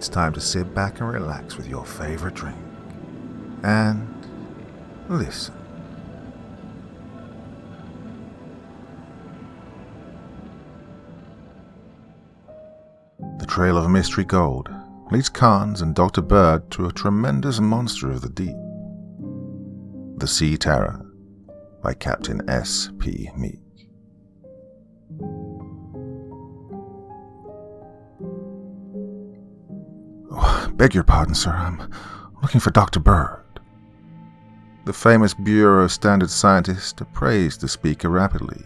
it's time to sit back and relax with your favorite drink. And listen. The trail of mystery gold leads Carnes and Dr. Bird to a tremendous monster of the deep. The Sea Terror by Captain S. P. Meek. Beg your pardon, sir. I'm looking for Dr. Bird. The famous Bureau Standard Scientist appraised the speaker rapidly.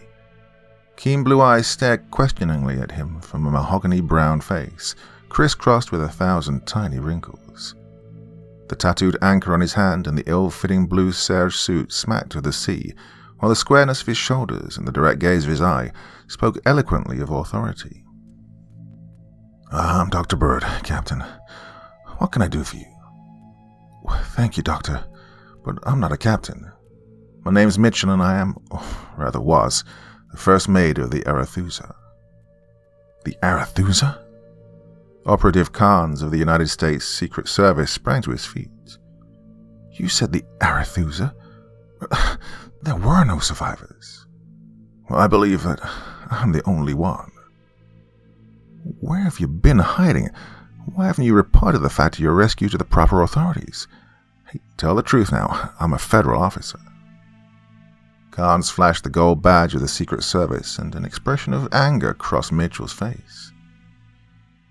Keen blue eyes stared questioningly at him from a mahogany brown face, crisscrossed with 1,000 tiny wrinkles. The tattooed anchor on his hand and the ill-fitting blue serge suit smacked of the sea, while the squareness of his shoulders and the direct gaze of his eye spoke eloquently of authority. I'm Dr. Bird, Captain. What can I do for you? Thank you, Doctor, but I'm not a captain. My name's Mitchell and I am, was, the first mate of the Arethusa. The Arethusa? Operative Carnes of the United States Secret Service sprang to his feet. You said the Arethusa? There were no survivors. Well, I believe that I'm the only one. Where have you been hiding? Why haven't you reported the fact of your rescue to the proper authorities? Hey, tell the truth now. I'm a federal officer. Carnes flashed the gold badge of the Secret Service, and an expression of anger crossed Mitchell's face.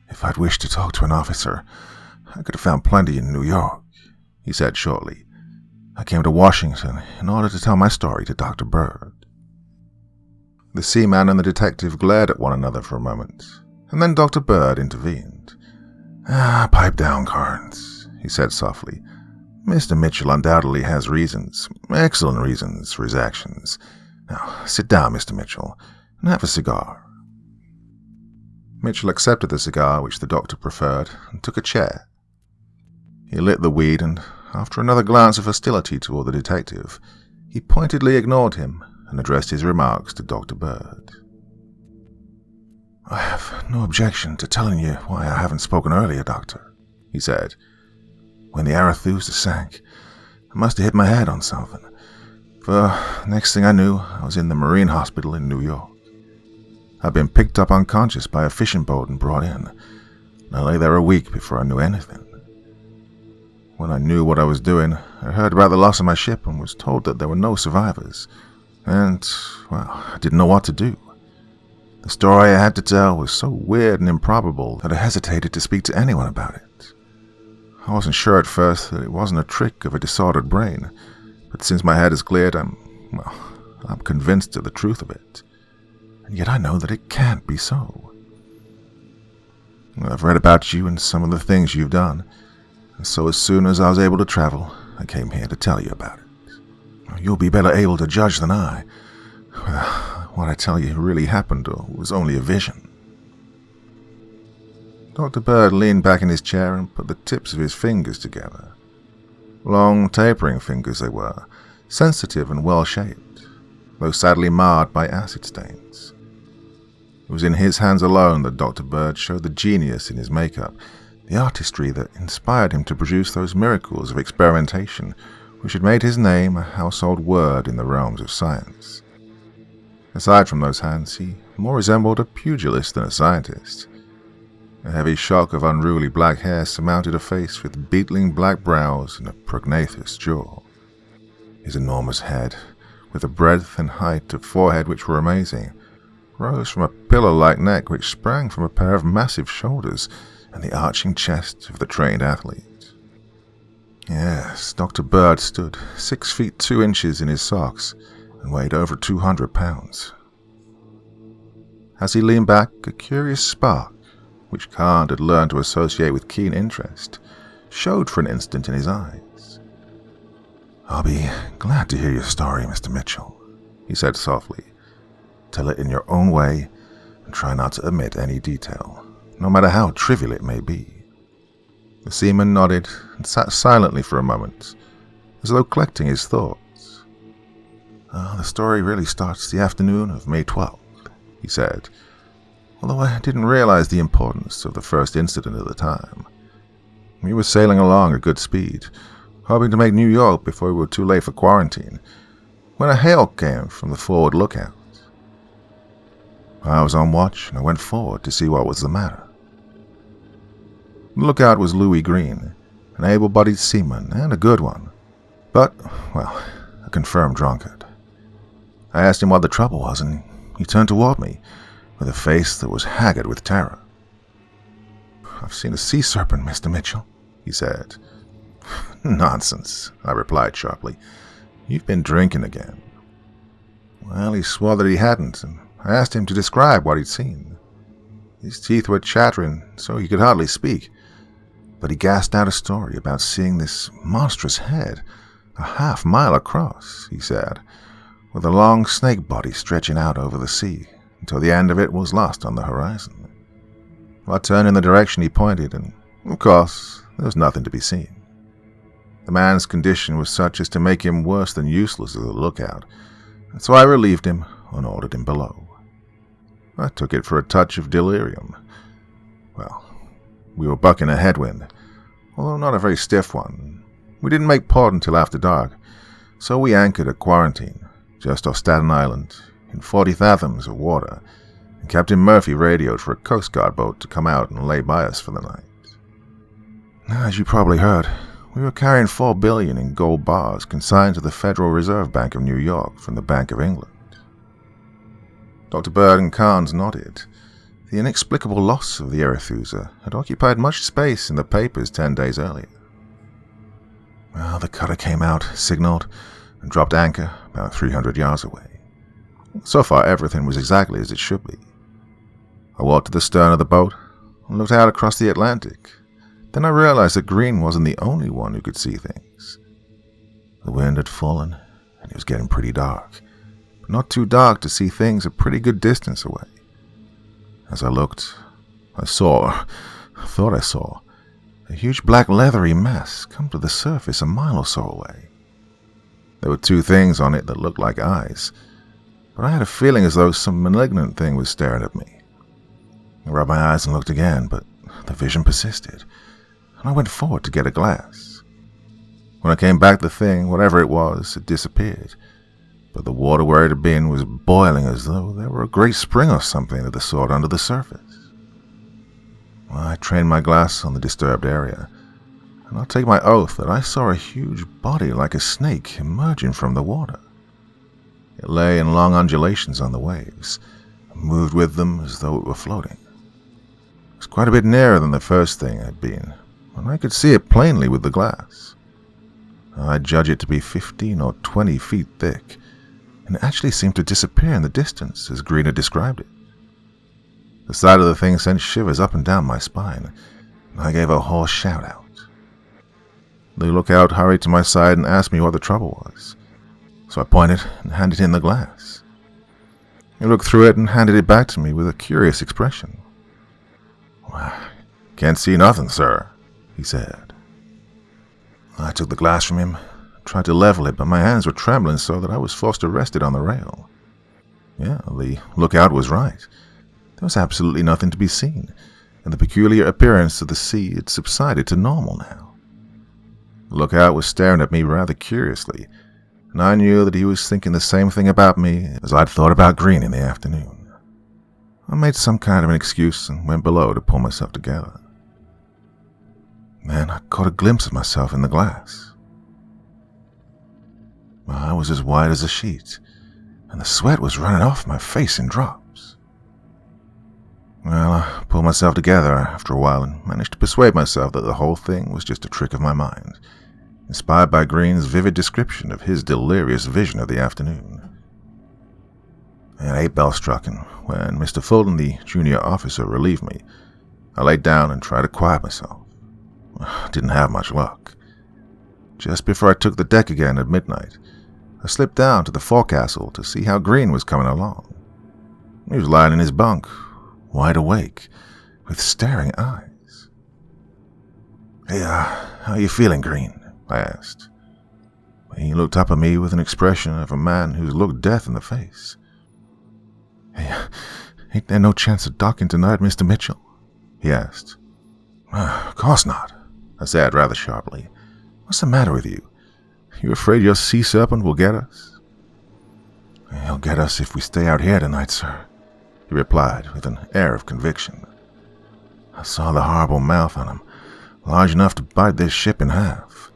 If I'd wished to talk to an officer, I could have found plenty in New York, he said shortly. I came to Washington in order to tell my story to Dr. Bird. The seaman and the detective glared at one another for a moment, and then Dr. Bird intervened. Pipe down, Carnes, he said softly. Mr. Mitchell undoubtedly has reasons, excellent reasons, for his actions. Now, sit down, Mr. Mitchell, and have a cigar. Mitchell accepted the cigar which the doctor preferred and took a chair. He lit the weed and, after another glance of hostility toward the detective, he pointedly ignored him and addressed his remarks to Dr. Bird. I have no objection to telling you why I haven't spoken earlier, Doctor, he said. When the Arethusa sank, I must have hit my head on something, for next thing I knew, I was in the Marine Hospital in New York. I'd been picked up unconscious by a fishing boat and brought in, and I lay there a week before I knew anything. When I knew what I was doing, I heard about the loss of my ship and was told that there were no survivors, and, well, I didn't know what to do. The story I had to tell was so weird and improbable that I hesitated to speak to anyone about it. I wasn't sure at first that it wasn't a trick of a disordered brain, but since my head is cleared, I'm convinced of the truth of it. And yet I know that it can't be so. I've read about you and some of the things you've done, and so as soon as I was able to travel, I came here to tell you about it. You'll be better able to judge than I. What I tell you really happened or was only a vision. Dr. Bird leaned back in his chair and put the tips of his fingers together. Long, tapering fingers they were, sensitive and well-shaped, though sadly marred by acid stains. It was in his hands alone that Dr. Bird showed the genius in his makeup, the artistry that inspired him to produce those miracles of experimentation which had made his name a household word in the realms of science. Aside from those hands, he more resembled a pugilist than a scientist. A heavy shock of unruly black hair surmounted a face with beetling black brows and a prognathous jaw. His enormous head, with a breadth and height of forehead which were amazing, rose from a pillar-like neck which sprang from a pair of massive shoulders and the arching chest of the trained athlete. Yes, Dr. Bird stood 6 feet 2 inches in his socks and weighed over 200 pounds. As he leaned back, a curious spark, which Carnes had learned to associate with keen interest, showed for an instant in his eyes. I'll be glad to hear your story, Mr. Mitchell, he said softly. Tell it in your own way and try not to omit any detail, no matter how trivial it may be. The seaman nodded and sat silently for a moment, as though collecting his thoughts. The story really starts the afternoon of May 12th, he said, although I didn't realize the importance of the first incident at the time. We were sailing along at good speed, hoping to make New York before we were too late for quarantine, when a hail came from the forward lookout. I was on watch, and I went forward to see what was the matter. The lookout was Louis Green, an able-bodied seaman and a good one, but, well, a confirmed drunkard. I asked him what the trouble was, and he turned toward me with a face that was haggard with terror. "I've seen a sea serpent, Mr. Mitchell," he said. "Nonsense," I replied sharply. "You've been drinking again." Well, he swore that he hadn't, and I asked him to describe what he'd seen. His teeth were chattering, so he could hardly speak, but he gasped out a story about seeing this monstrous head a half-mile across, he said, with a long snake body stretching out over the sea until the end of it was lost on the horizon. I turned in the direction he pointed, and, of course, there was nothing to be seen. The man's condition was such as to make him worse than useless as a lookout, and so I relieved him and ordered him below. I took it for a touch of delirium. Well, we were bucking a headwind, although not a very stiff one. We didn't make port until after dark, so we anchored at Quarantine, just off Staten Island, in 40 fathoms of water, and Captain Murphy radioed for a Coast Guard boat to come out and lay by us for the night. As you probably heard, we were carrying $4 billion in gold bars consigned to the Federal Reserve Bank of New York from the Bank of England. Dr. Bird and Carnes nodded. The inexplicable loss of the Arethusa had occupied much space in the papers 10 days earlier. Well, the cutter came out, signaled, and dropped anchor about 300 yards away. So far, everything was exactly as it should be. I walked to the stern of the boat and looked out across the Atlantic. Then I realized that Green wasn't the only one who could see things. The wind had fallen, and it was getting pretty dark, but not too dark to see things a pretty good distance away. As I looked, I thought I saw, a huge black leathery mass come to the surface a mile or so away. There were two things on it that looked like eyes, but I had a feeling as though some malignant thing was staring at me. I rubbed my eyes and looked again, but the vision persisted, and I went forward to get a glass. When I came back, the thing, whatever it was, had disappeared, but the water where it had been was boiling as though there were a great spring or something of the sort under the surface. Well, I trained my glass on the disturbed area, and I'll take my oath that I saw a huge body like a snake emerging from the water. It lay in long undulations on the waves, and moved with them as though it were floating. It was quite a bit nearer than the first thing had been, and I could see it plainly with the glass. I'd judge it to be 15 or 20 feet thick, and it actually seemed to disappear in the distance as Green had described it. The sight of the thing sent shivers up and down my spine, and I gave a hoarse shout-out. The lookout hurried to my side and asked me what the trouble was, so I pointed and handed him the glass. He looked through it and handed it back to me with a curious expression. "Can't see nothing, sir," he said. I took the glass from him, tried to level it, but my hands were trembling so that I was forced to rest it on the rail. Yeah, the lookout was right. There was absolutely nothing to be seen, and the peculiar appearance of the sea had subsided to normal now. The lookout was staring at me rather curiously, and I knew that he was thinking the same thing about me as I'd thought about Green in the afternoon. I made some kind of an excuse and went below to pull myself together. Then I caught a glimpse of myself in the glass. I was as white as a sheet, and the sweat was running off my face in drops. Well, I pulled myself together after a while and managed to persuade myself that the whole thing was just a trick of my mind, inspired by Green's vivid description of his delirious vision of the afternoon. And 8 bells struck, and when Mr. Fulton, the junior officer, relieved me, I laid down and tried to quiet myself. I didn't have much luck. Just before I took the deck again at midnight, I slipped down to the forecastle to see how Green was coming along. He was lying in his bunk, wide awake, with staring eyes. "Hey, how are you feeling, Green?" I asked. He looked up at me with an expression of a man who's looked death in the face. "Hey, ain't there no chance of docking tonight, Mr. Mitchell?" he asked. "Of course not," I said rather sharply. "What's the matter with you? You afraid your sea serpent will get us?" "He'll get us if we stay out here tonight, sir," he replied with an air of conviction. "I saw the horrible mouth on him, large enough to bite this ship in half.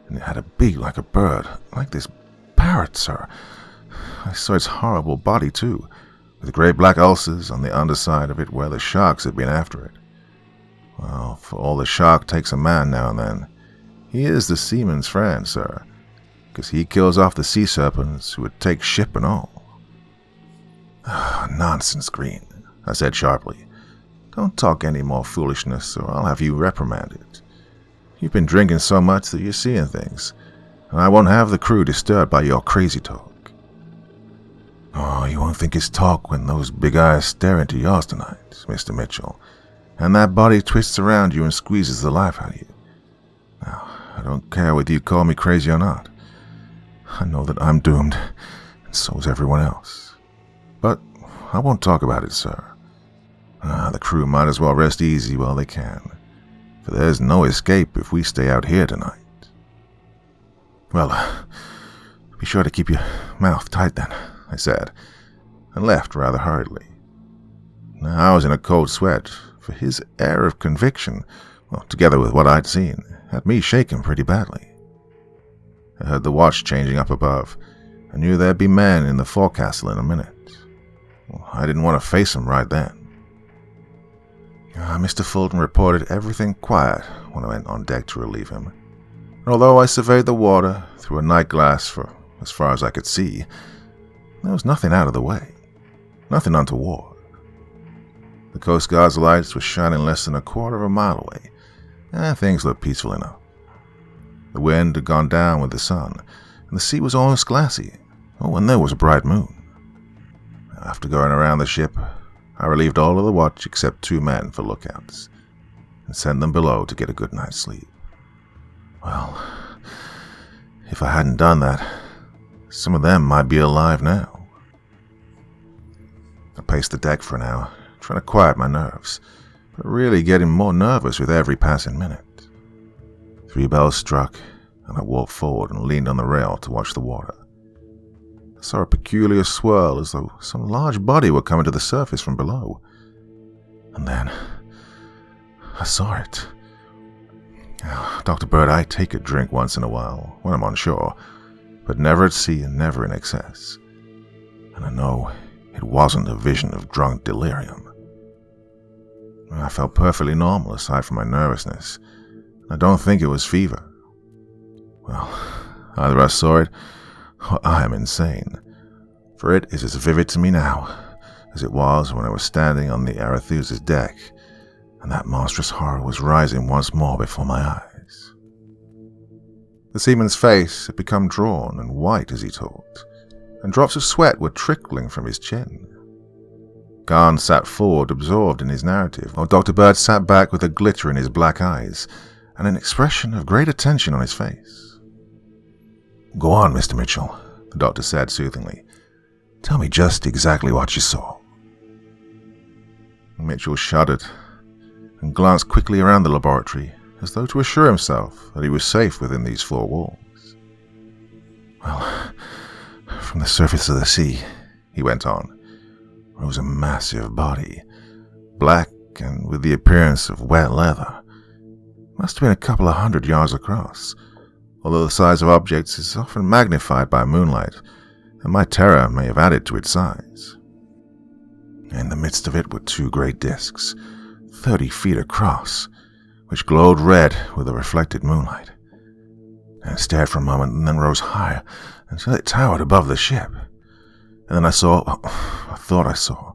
And it had a beak like a bird, like this parrot, sir. I saw its horrible body, too, with great black ulcers on the underside of it where the sharks had been after it. Well, for all the shark takes a man now and then, he is the seaman's friend, sir, because he kills off the sea serpents who would take ship and all." "Nonsense, Green," I said sharply. "Don't talk any more foolishness, or I'll have you reprimanded. You've been drinking so much that you're seeing things, and I won't have the crew disturbed by your crazy talk." "Oh, you won't think it's talk when those big eyes stare into yours tonight, Mr. Mitchell, and that body twists around you and squeezes the life out of you. Now, I don't care whether you call me crazy or not. I know that I'm doomed, and so is everyone else. But I won't talk about it, sir. The crew might as well rest easy while they can, for there's no escape if we stay out here tonight." "Well, be sure to keep your mouth tight then," I said, and left rather hurriedly. Now I was in a cold sweat, for his air of conviction, well, together with what I'd seen, had me shaken pretty badly. I heard the watch changing up above. I knew there'd be men in the forecastle in a minute. Well, I didn't want to face them right then. Mr. Fulton reported everything quiet when I went on deck to relieve him. And although I surveyed the water through a night glass for as far as I could see, there was nothing out of the way, nothing untoward. The Coast Guard's lights were shining less than a quarter of a mile away, and things looked peaceful enough. The wind had gone down with the sun, and the sea was almost glassy. Oh, and there was a bright moon. After going around the ship, I relieved all of the watch except 2 men for lookouts, and sent them below to get a good night's sleep. Well, if I hadn't done that, some of them might be alive now. I paced the deck for an hour, trying to quiet my nerves, but really getting more nervous with every passing minute. 3 bells struck, and I walked forward and leaned on the rail to watch the water. I saw a peculiar swirl as though some large body were coming to the surface from below. And then I saw it. Dr. Bird, I take a drink once in a while when I'm on shore, but never at sea and never in excess. And I know it wasn't a vision of drunk delirium. I felt perfectly normal aside from my nervousness. I don't think it was fever. Well, either I saw it or I am insane, for it is as vivid to me now as it was when I was standing on the Arethusa's deck, and that monstrous horror was rising once more before my eyes. The seaman's face had become drawn and white as he talked, and drops of sweat were trickling from his chin. Carnes sat forward, absorbed in his narrative, while Dr. Bird sat back with a glitter in his black eyes and an expression of great attention on his face. "Go on, Mr. Mitchell," the doctor said soothingly. "Tell me just exactly what you saw." Mitchell shuddered and glanced quickly around the laboratory, as though to assure himself that he was safe within these 4 walls. "Well, from the surface of the sea," he went on, "rose a massive body, black and with the appearance of wet leather. Must have been a couple of 100 yards across, although the size of objects is often magnified by moonlight, and my terror may have added to its size. In the midst of it were 2 great discs, 30 feet across, which glowed red with the reflected moonlight. And it stared for a moment and then rose higher until it towered above the ship. And then I thought I saw,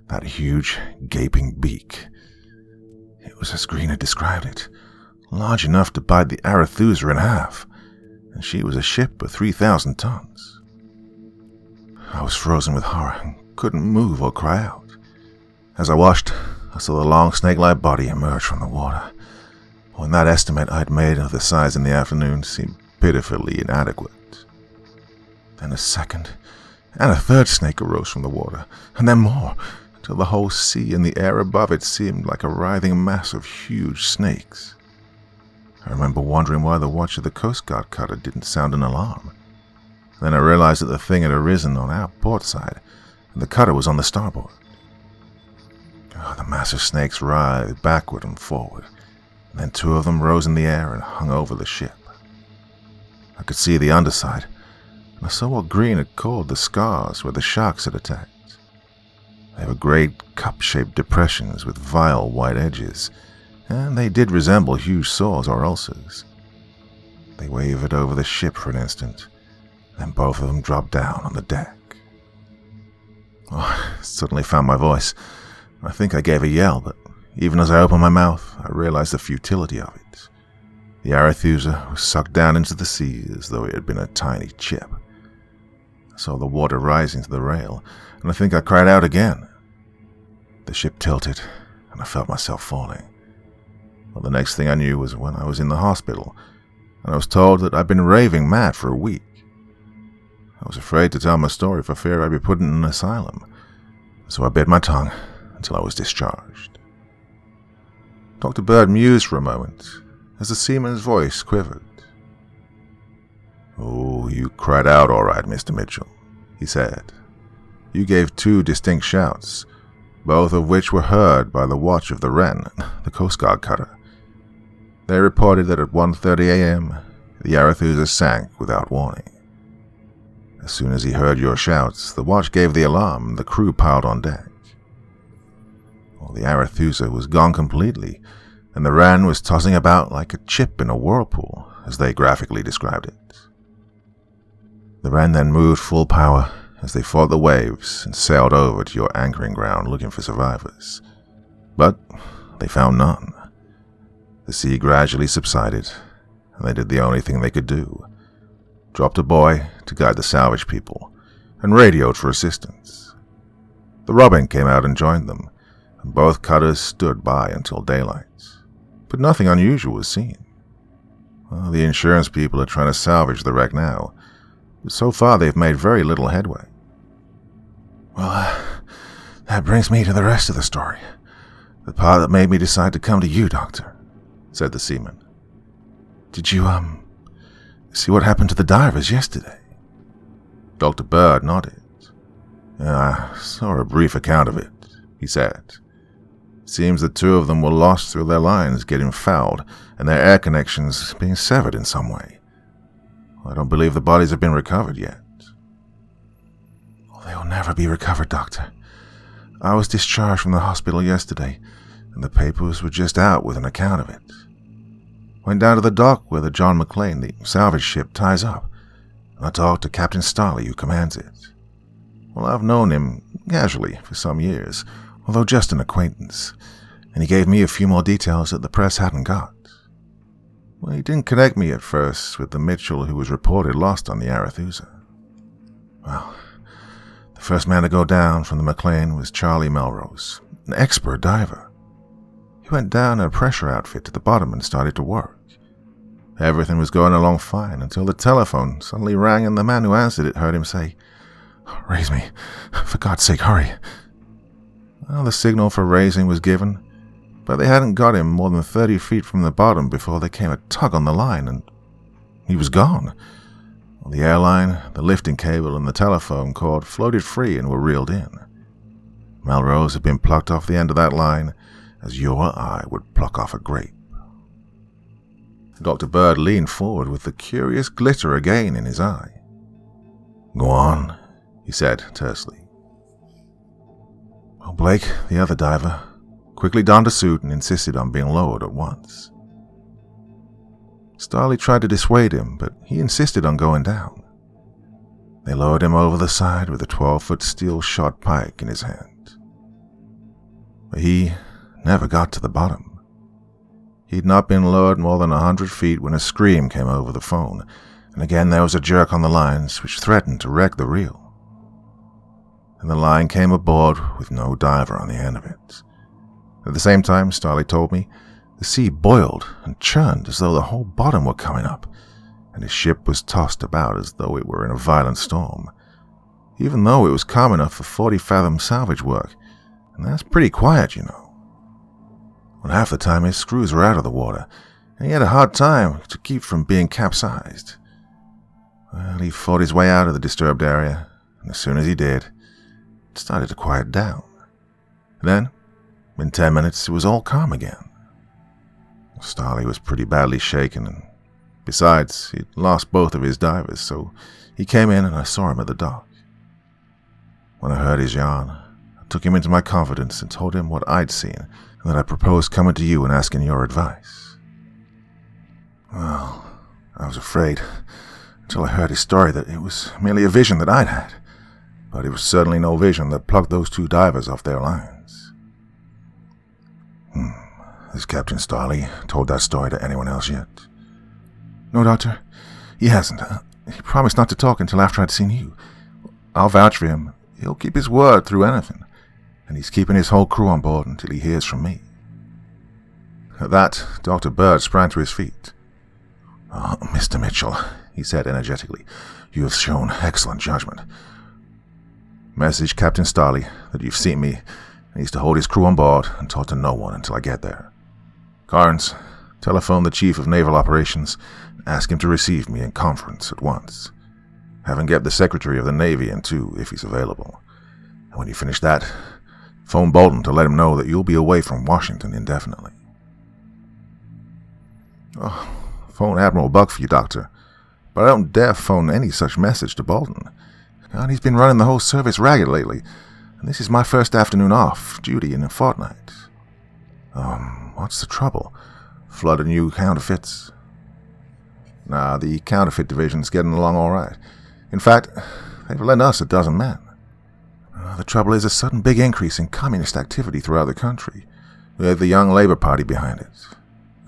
that huge, gaping beak. It was as Green had described it, large enough to bite the Arethusa in half, and she was a ship of 3,000 tons. I was frozen with horror and couldn't move or cry out. As I watched, I saw the long snake-like body emerge from the water. When that estimate I'd made of the size in the afternoon seemed pitifully inadequate. Then a second and a third snake arose from the water, and then more, till the whole sea and the air above it seemed like a writhing mass of huge snakes. I remember wondering why the watch of the Coast Guard cutter didn't sound an alarm. Then I realized that the thing had arisen on our port side, and the cutter was on the starboard. The massive snakes writhed backward and forward, and then two of them rose in the air and hung over the ship. I could see the underside, and I saw what Green had called the scars where the sharks had attacked. They were great cup-shaped depressions with vile white edges, and they did resemble huge sores or ulcers. They wavered over the ship for an instant, then both of them dropped down on the deck. I suddenly found my voice. I think I gave a yell, but even as I opened my mouth, I realized the futility of it. The Arethusa was sucked down into the sea as though it had been a tiny chip. I saw the water rising to the rail, and I think I cried out again. The ship tilted, and I felt myself falling. Well, the next thing I knew was when I was in the hospital, and I was told that I'd been raving mad for a week. I was afraid to tell my story for fear I'd be put in an asylum, so I bit my tongue until I was discharged. Dr. Bird mused for a moment as the seaman's voice quivered. "Oh, you cried out all right, Mr. Mitchell," he said. "You gave two distinct shouts, both of which were heard by the watch of the Wren, the Coast Guard cutter. They reported that at 1:30 a.m., the Arethusa sank without warning. As soon as he heard your shouts, the watch gave the alarm and the crew piled on deck. Well, the Arethusa was gone completely, and the Wren was tossing about like a chip in a whirlpool, as they graphically described it. The Wren then moved full power as they fought the waves and sailed over to your anchoring ground looking for survivors. But they found none. The sea gradually subsided, and they did the only thing they could do. Dropped a buoy to guide the salvage people, and radioed for assistance. The Robin came out and joined them, and both cutters stood by until daylight. But nothing unusual was seen. Well, the insurance people are trying to salvage the wreck now, but so far they've made very little headway. Well, that brings me to the rest of the story. The part that made me decide to come to you, Doctor," said the seaman. "Did you, see what happened to the divers yesterday?" Dr. Bird nodded. "I saw a brief account of it," he said. "Seems the two of them were lost through their lines getting fouled and their air connections being severed in some way. I don't believe the bodies have been recovered yet." "They will never be recovered, Doctor. I was discharged from the hospital yesterday, and the papers were just out with an account of it. Went down to the dock where the John McClane, the salvage ship, ties up, and I talked to Captain Starley, who commands it. Well, I've known him casually for some years, although just an acquaintance, and he gave me a few more details that the press hadn't got. Well, he didn't connect me at first with the Mitchell who was reported lost on the Arethusa. Well, the first man to go down from the McClane was Charlie Melrose, an expert diver. He went down in a pressure outfit to the bottom and started to work. Everything was going along fine until the telephone suddenly rang and the man who answered it heard him say, "Raise me. For God's sake, hurry." Well, the signal for raising was given, but they hadn't got him more than 30 feet from the bottom before there came a tug on the line, and he was gone. Well, the airline, the lifting cable, and the telephone cord floated free and were reeled in. Melrose had been plucked off the end of that line as you or I would pluck off a grape. Dr. Bird leaned forward with the curious glitter again in his eye. "Go on," he said tersely. Well, Blake, the other diver, quickly donned a suit and insisted on being lowered at once. Starley tried to dissuade him, but he insisted on going down. They lowered him over the side with a 12-foot steel shot pike in his hand. But he never got to the bottom. He'd not been lowered more than 100 feet when a scream came over the phone, and again there was a jerk on the lines which threatened to wreck the reel. And the line came aboard with no diver on the end of it. At the same time, Starley told me, the sea boiled and churned as though the whole bottom were coming up, and his ship was tossed about as though it were in a violent storm, even though it was calm enough for 40-fathom salvage work, and that's pretty quiet, you know. Well, half the time his screws were out of the water, and he had a hard time to keep from being capsized. Well, he fought his way out of the disturbed area, and as soon as he did, it started to quiet down. Then, in 10 minutes, it was all calm again. Starley was pretty badly shaken, and besides, he'd lost both of his divers, so he came in and I saw him at the dock. When I heard his yarn, I took him into my confidence and told him what I'd seen, and that I proposed coming to you and asking your advice. Well, I was afraid, until I heard his story, that it was merely a vision that I'd had, but it was certainly no vision that plucked those 2 divers off their lines. Has Captain Starley told that story to anyone else yet? No, Doctor, he hasn't. He promised not to talk until after I'd seen you. I'll vouch for him. He'll keep his word through anything, and he's keeping his whole crew on board until he hears from me. At that, Dr. Bird sprang to his feet. Oh, Mr. Mitchell, he said energetically, you have shown excellent judgment. Message Captain Starley that you've seen me, and he's to hold his crew on board and talk to no one until I get there. Carnes, telephone the Chief of Naval Operations and ask him to receive me in conference at once. Have him get the Secretary of the Navy in too, if he's available. And when you finish that, phone Bolton to let him know that you'll be away from Washington indefinitely. Oh, phone Admiral Buck for you, Doctor, but I don't dare phone any such message to Bolton. God, he's been running the whole service ragged lately, and this is my first afternoon off duty in a fortnight. What's the trouble? Flood of new counterfeits? Nah, the counterfeit division's getting along all right. In fact, they've lent us a dozen men. The trouble is a sudden big increase in communist activity throughout the country, with the Young Labor Party behind it.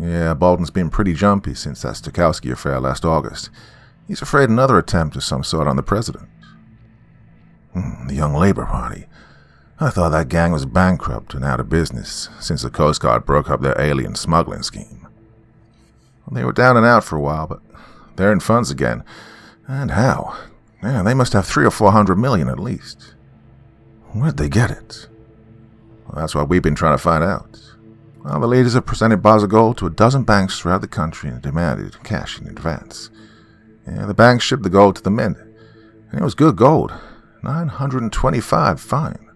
Yeah, Bolton's been pretty jumpy since that Stokowski affair last August. He's afraid another attempt of some sort on the president. The Young Labor Party. I thought that gang was bankrupt and out of business since the Coast Guard broke up their alien smuggling scheme. Well, they were down and out for a while, but they're in funds again. And how? Yeah, they must have 300 or 400 million at least. Where'd they get it? Well, that's what we've been trying to find out. Well, the leaders have presented bars of gold to a dozen banks throughout the country and demanded cash in advance. Yeah, the banks shipped the gold to the mint, and it was good gold, 925 fine.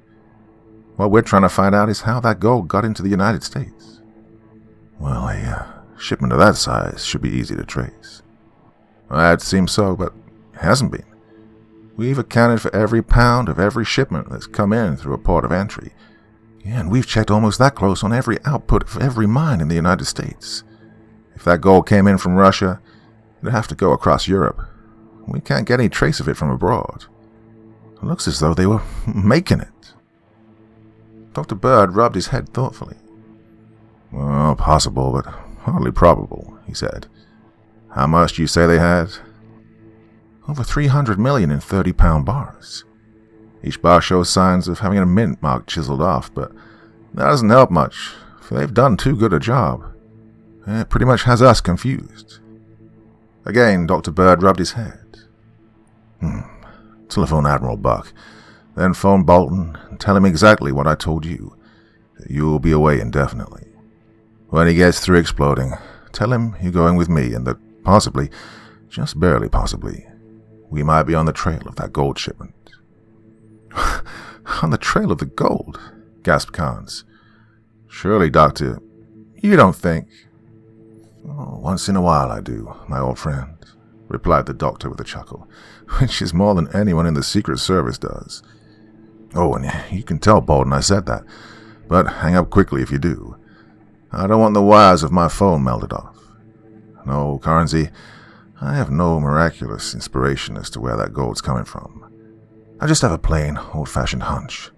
What we're trying to find out is how that gold got into the United States. Well, a shipment of that size should be easy to trace. Well, it seems so, but it hasn't been. We've accounted for every pound of every shipment that's come in through a port of entry. Yeah, and we've checked almost that close on every output of every mine in the United States. If that gold came in from Russia, it'd have to go across Europe. We can't get any trace of it from abroad. It looks as though they were making it. Dr. Bird rubbed his head thoughtfully. Well, possible, but hardly probable, he said. How much do you say they had? Over 300 million in 30-pound bars. Each bar shows signs of having a mint mark chiseled off, but that doesn't help much, for they've done too good a job. It pretty much has us confused. Again, Dr. Bird rubbed his head. Telephone Admiral Buck, then phone Bolton and tell him exactly what I told you, that you will be away indefinitely. When he gets through exploding, tell him you're going with me and that possibly, just barely possibly, we might be on the trail of that gold shipment. On the trail of the gold? Gasped Carnes. Surely, Doctor, you don't think... Oh, once in a while I do, my old friend, replied the doctor with a chuckle, which is more than anyone in the Secret Service does. Oh, and you can tell Bolton I said that, but hang up quickly if you do. I don't want the wires of my phone melted off. No, Carnesy, I have no miraculous inspiration as to where that gold's coming from. I just have a plain, old-fashioned hunch.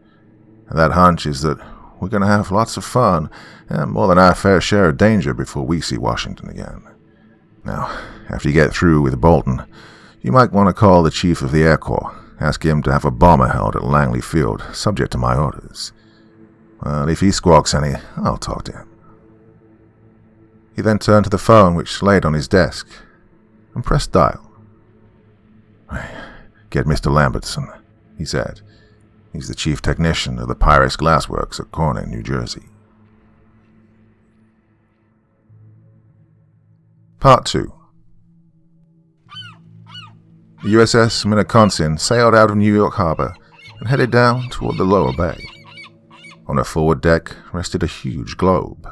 And that hunch is that we're going to have lots of fun and more than our fair share of danger before we see Washington again. Now, after you get through with Bolton, you might want to call the Chief of the Air Corps, ask him to have a bomber held at Langley Field, subject to my orders. Well, if he squawks any, I'll talk to him. He then turned to the phone which laid on his desk and pressed dial. Get Mr. Lambertson, he said. He's the chief technician of the Pirates Glassworks at Corning, New Jersey. Part 2. The USS Minneconsin sailed out of New York Harbor and headed down toward the lower bay. On her forward deck rested a huge globe.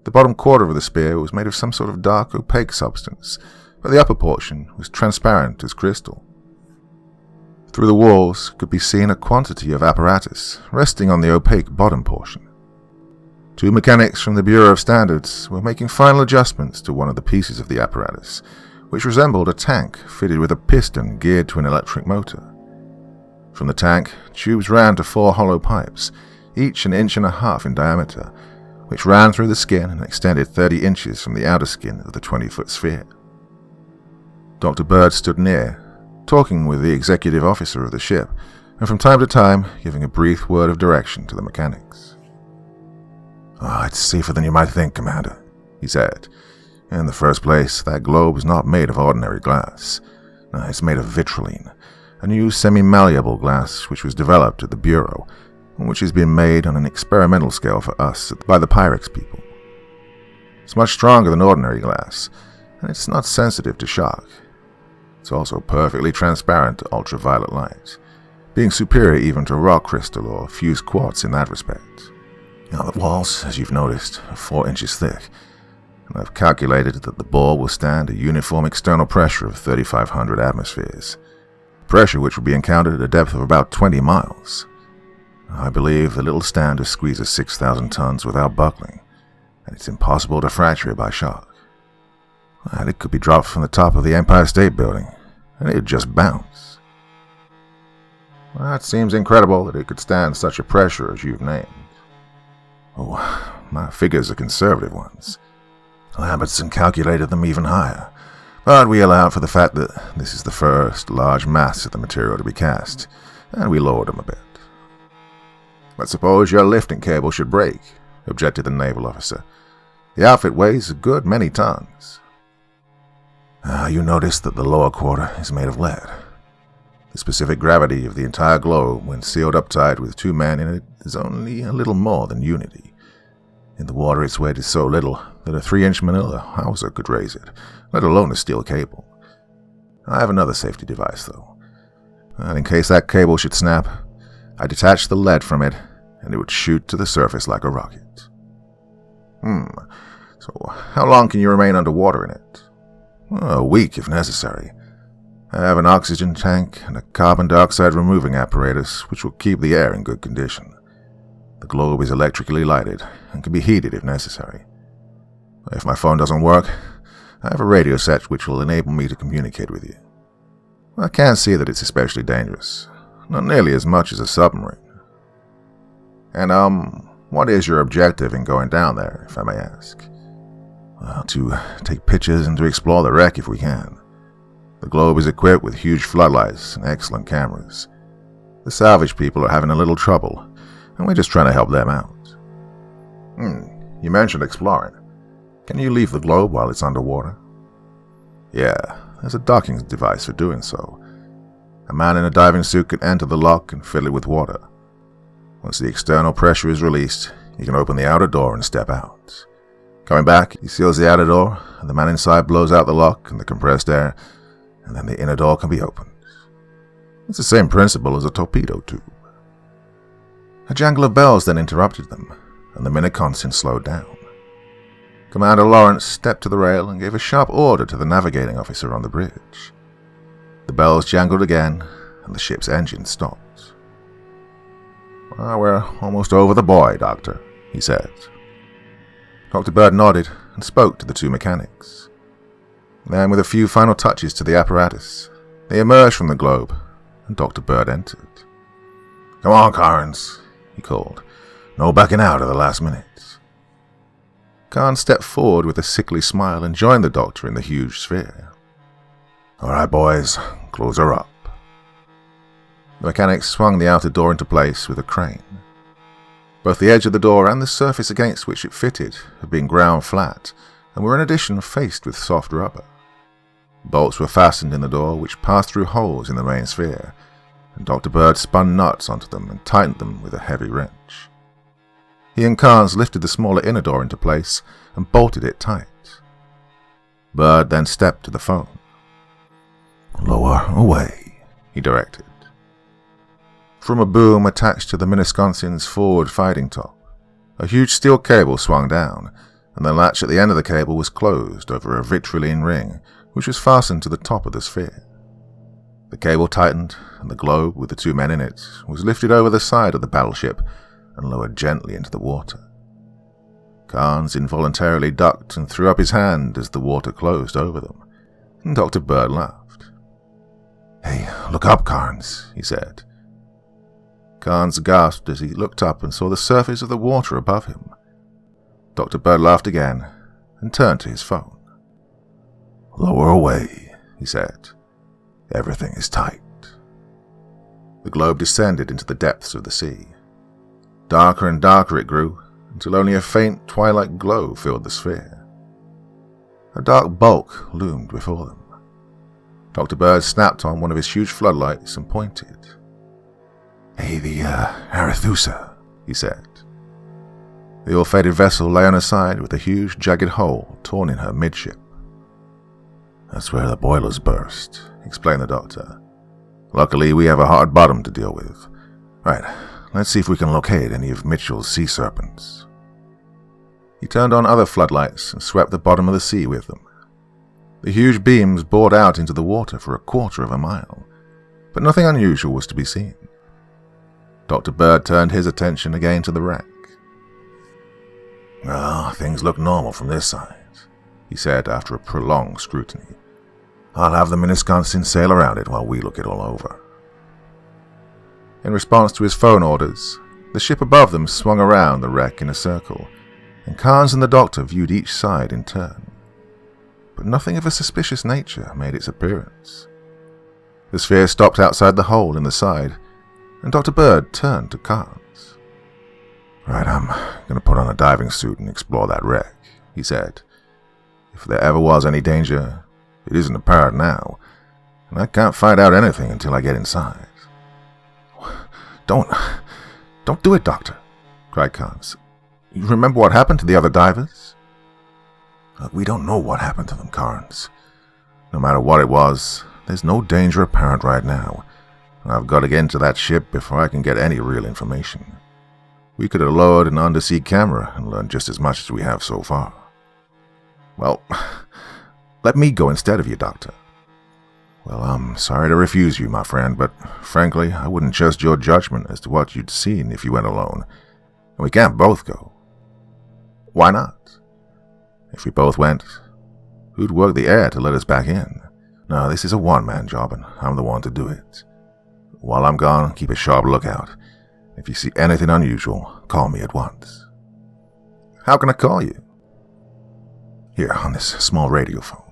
The bottom quarter of the sphere was made of some sort of dark, opaque substance, but the upper portion was transparent as crystal. Through the walls could be seen a quantity of apparatus resting on the opaque bottom portion. 2 mechanics from the Bureau of Standards were making final adjustments to one of the pieces of the apparatus, which resembled a tank fitted with a piston geared to an electric motor. From the tank, tubes ran to 4 hollow pipes, each 1.5 inches in diameter, which ran through the skin and extended 30 inches from the outer skin of the 20-foot sphere. Dr. Bird stood near, talking with the executive officer of the ship, and from time to time giving a brief word of direction to the mechanics. It's safer than you might think, Commander, he said. In the first place, that globe is not made of ordinary glass. It's made of vitrine, a new semi-malleable glass which was developed at the Bureau, and which has been made on an experimental scale for us by the Pyrex people. It's much stronger than ordinary glass, and it's not sensitive to shock. It's also perfectly transparent to ultraviolet light, being superior even to rock crystal or fused quartz in that respect. The walls, as you've noticed, are 4 inches thick, and I've calculated that the bore will stand a uniform external pressure of 3,500 atmospheres, pressure which will be encountered at a depth of about 20 miles. I believe the little stander squeezes 6,000 tons without buckling, and it's impossible to fracture it by shock. And it could be dropped from the top of the Empire State Building, and it'd just bounce. It seems incredible that it could stand such a pressure as you've named. My figures are conservative ones. Lambertson calculated them even higher, but we allowed for the fact that this is the first large mass of the material to be cast, and we lowered them a bit. But suppose your lifting cable should break, objected the naval officer. The outfit weighs a good many tons. You notice that the lower quarter is made of lead. The specific gravity of the entire globe, when sealed up tight with 2 men in it, is only a little more than unity. In the water its weight is so little that a 3-inch manila hawser could raise it, let alone a steel cable. I have another safety device, though. And in case that cable should snap, I detach the lead from it, and it would shoot to the surface like a rocket. So how long can you remain underwater in it? A week, if necessary. I have an oxygen tank and a carbon dioxide removing apparatus which will keep the air in good condition. The globe is electrically lighted and can be heated if necessary. If my phone doesn't work, I have a radio set which will enable me to communicate with you. I can't see that it's especially dangerous, not nearly as much as a submarine. And, what is your objective in going down there, if I may ask? To take pictures and to explore the wreck if we can. The globe is equipped with huge floodlights and excellent cameras. The salvage people are having a little trouble, and we're just trying to help them out. You mentioned exploring. Can you leave the globe while it's underwater? Yeah, there's a docking device for doing so. A man in a diving suit can enter the lock and fill it with water. Once the external pressure is released, you can open the outer door and step out. Coming back, he seals the outer door, and the man inside blows out the lock and the compressed air, and then the inner door can be opened. It's the same principle as a torpedo tube. A jangle of bells then interrupted them, and the Minneconsin slowed down. Commander Lawrence stepped to the rail and gave a sharp order to the navigating officer on the bridge. The bells jangled again, and the ship's engine stopped. We're almost over the buoy, Doctor, he said. Dr. Bird nodded and spoke to the 2 mechanics. Then, with a few final touches to the apparatus, they emerged from the globe, and Dr. Bird entered. Come on, Carnes, he called. No backing out at the last minute. Carnes stepped forward with a sickly smile and joined the doctor in the huge sphere. All right, boys, close her up. The mechanics swung the outer door into place with a crane. Both the edge of the door and the surface against which it fitted had been ground flat, and were in addition faced with soft rubber. Bolts were fastened in the door which passed through holes in the main sphere, and Dr. Bird spun nuts onto them and tightened them with a heavy wrench. He and Carnes lifted the smaller inner door into place and bolted it tight. Bird then stepped to the phone. "Lower away," he directed. From a boom attached to the Minnesconsin's forward fighting top, a huge steel cable swung down, and the latch at the end of the cable was closed over a vitriline ring which was fastened to the top of the sphere. The cable tightened, and the globe, with the two men in it, was lifted over the side of the battleship and lowered gently into the water. Carnes involuntarily ducked and threw up his hand as the water closed over them, and Dr. Bird laughed. "Hey, look up, Carnes," he said. Carnes gasped as he looked up and saw the surface of the water above him. Dr. Bird laughed again and turned to his phone. "Lower away," he said. "Everything is tight." The globe descended into the depths of the sea. Darker and darker it grew, until only a faint twilight glow filled the sphere. A dark bulk loomed before them. Dr. Bird snapped on one of his huge floodlights and pointed. "Hey, the Arethusa," he said. The ill-fated vessel lay on her side with a huge jagged hole torn in her midship. "That's where the boilers burst," explained the doctor. "Luckily, we have a hard bottom to deal with. Right, let's see if we can locate any of Mitchell's sea serpents." He turned on other floodlights and swept the bottom of the sea with them. The huge beams bored out into the water for a quarter of a mile, but nothing unusual was to be seen. Dr. Bird turned his attention again to the wreck. "Well, things look normal from this side," he said after a prolonged scrutiny. "I'll have the Minnesconsin sail around it while we look it all over." In response to his phone orders, the ship above them swung around the wreck in a circle, and Carnes and the doctor viewed each side in turn. But nothing of a suspicious nature made its appearance. The sphere stopped outside the hole in the side, and Dr. Bird turned to Carnes. "Right, I'm going to put on a diving suit and explore that wreck," he said. "If there ever was any danger, it isn't apparent now, and I can't find out anything until I get inside." Don't do it, Doctor," cried Carnes. "You remember what happened to the other divers?" "Look, we don't know what happened to them, Carnes. No matter what it was, there's no danger apparent right now, and I've got to get into that ship before I can get any real information. We could have lowered an undersea camera and learned just as much as we have so far." "Well, let me go instead of you, Doctor." "Well, I'm sorry to refuse you, my friend, but frankly, I wouldn't trust your judgment as to what you'd seen if you went alone, and we can't both go." "Why not?" "If we both went, who'd work the air to let us back in? No, this is a one-man job, and I'm the one to do it. While I'm gone, keep a sharp lookout. If you see anything unusual, call me at once." "How can I call you?" "Here, on this small radio phone.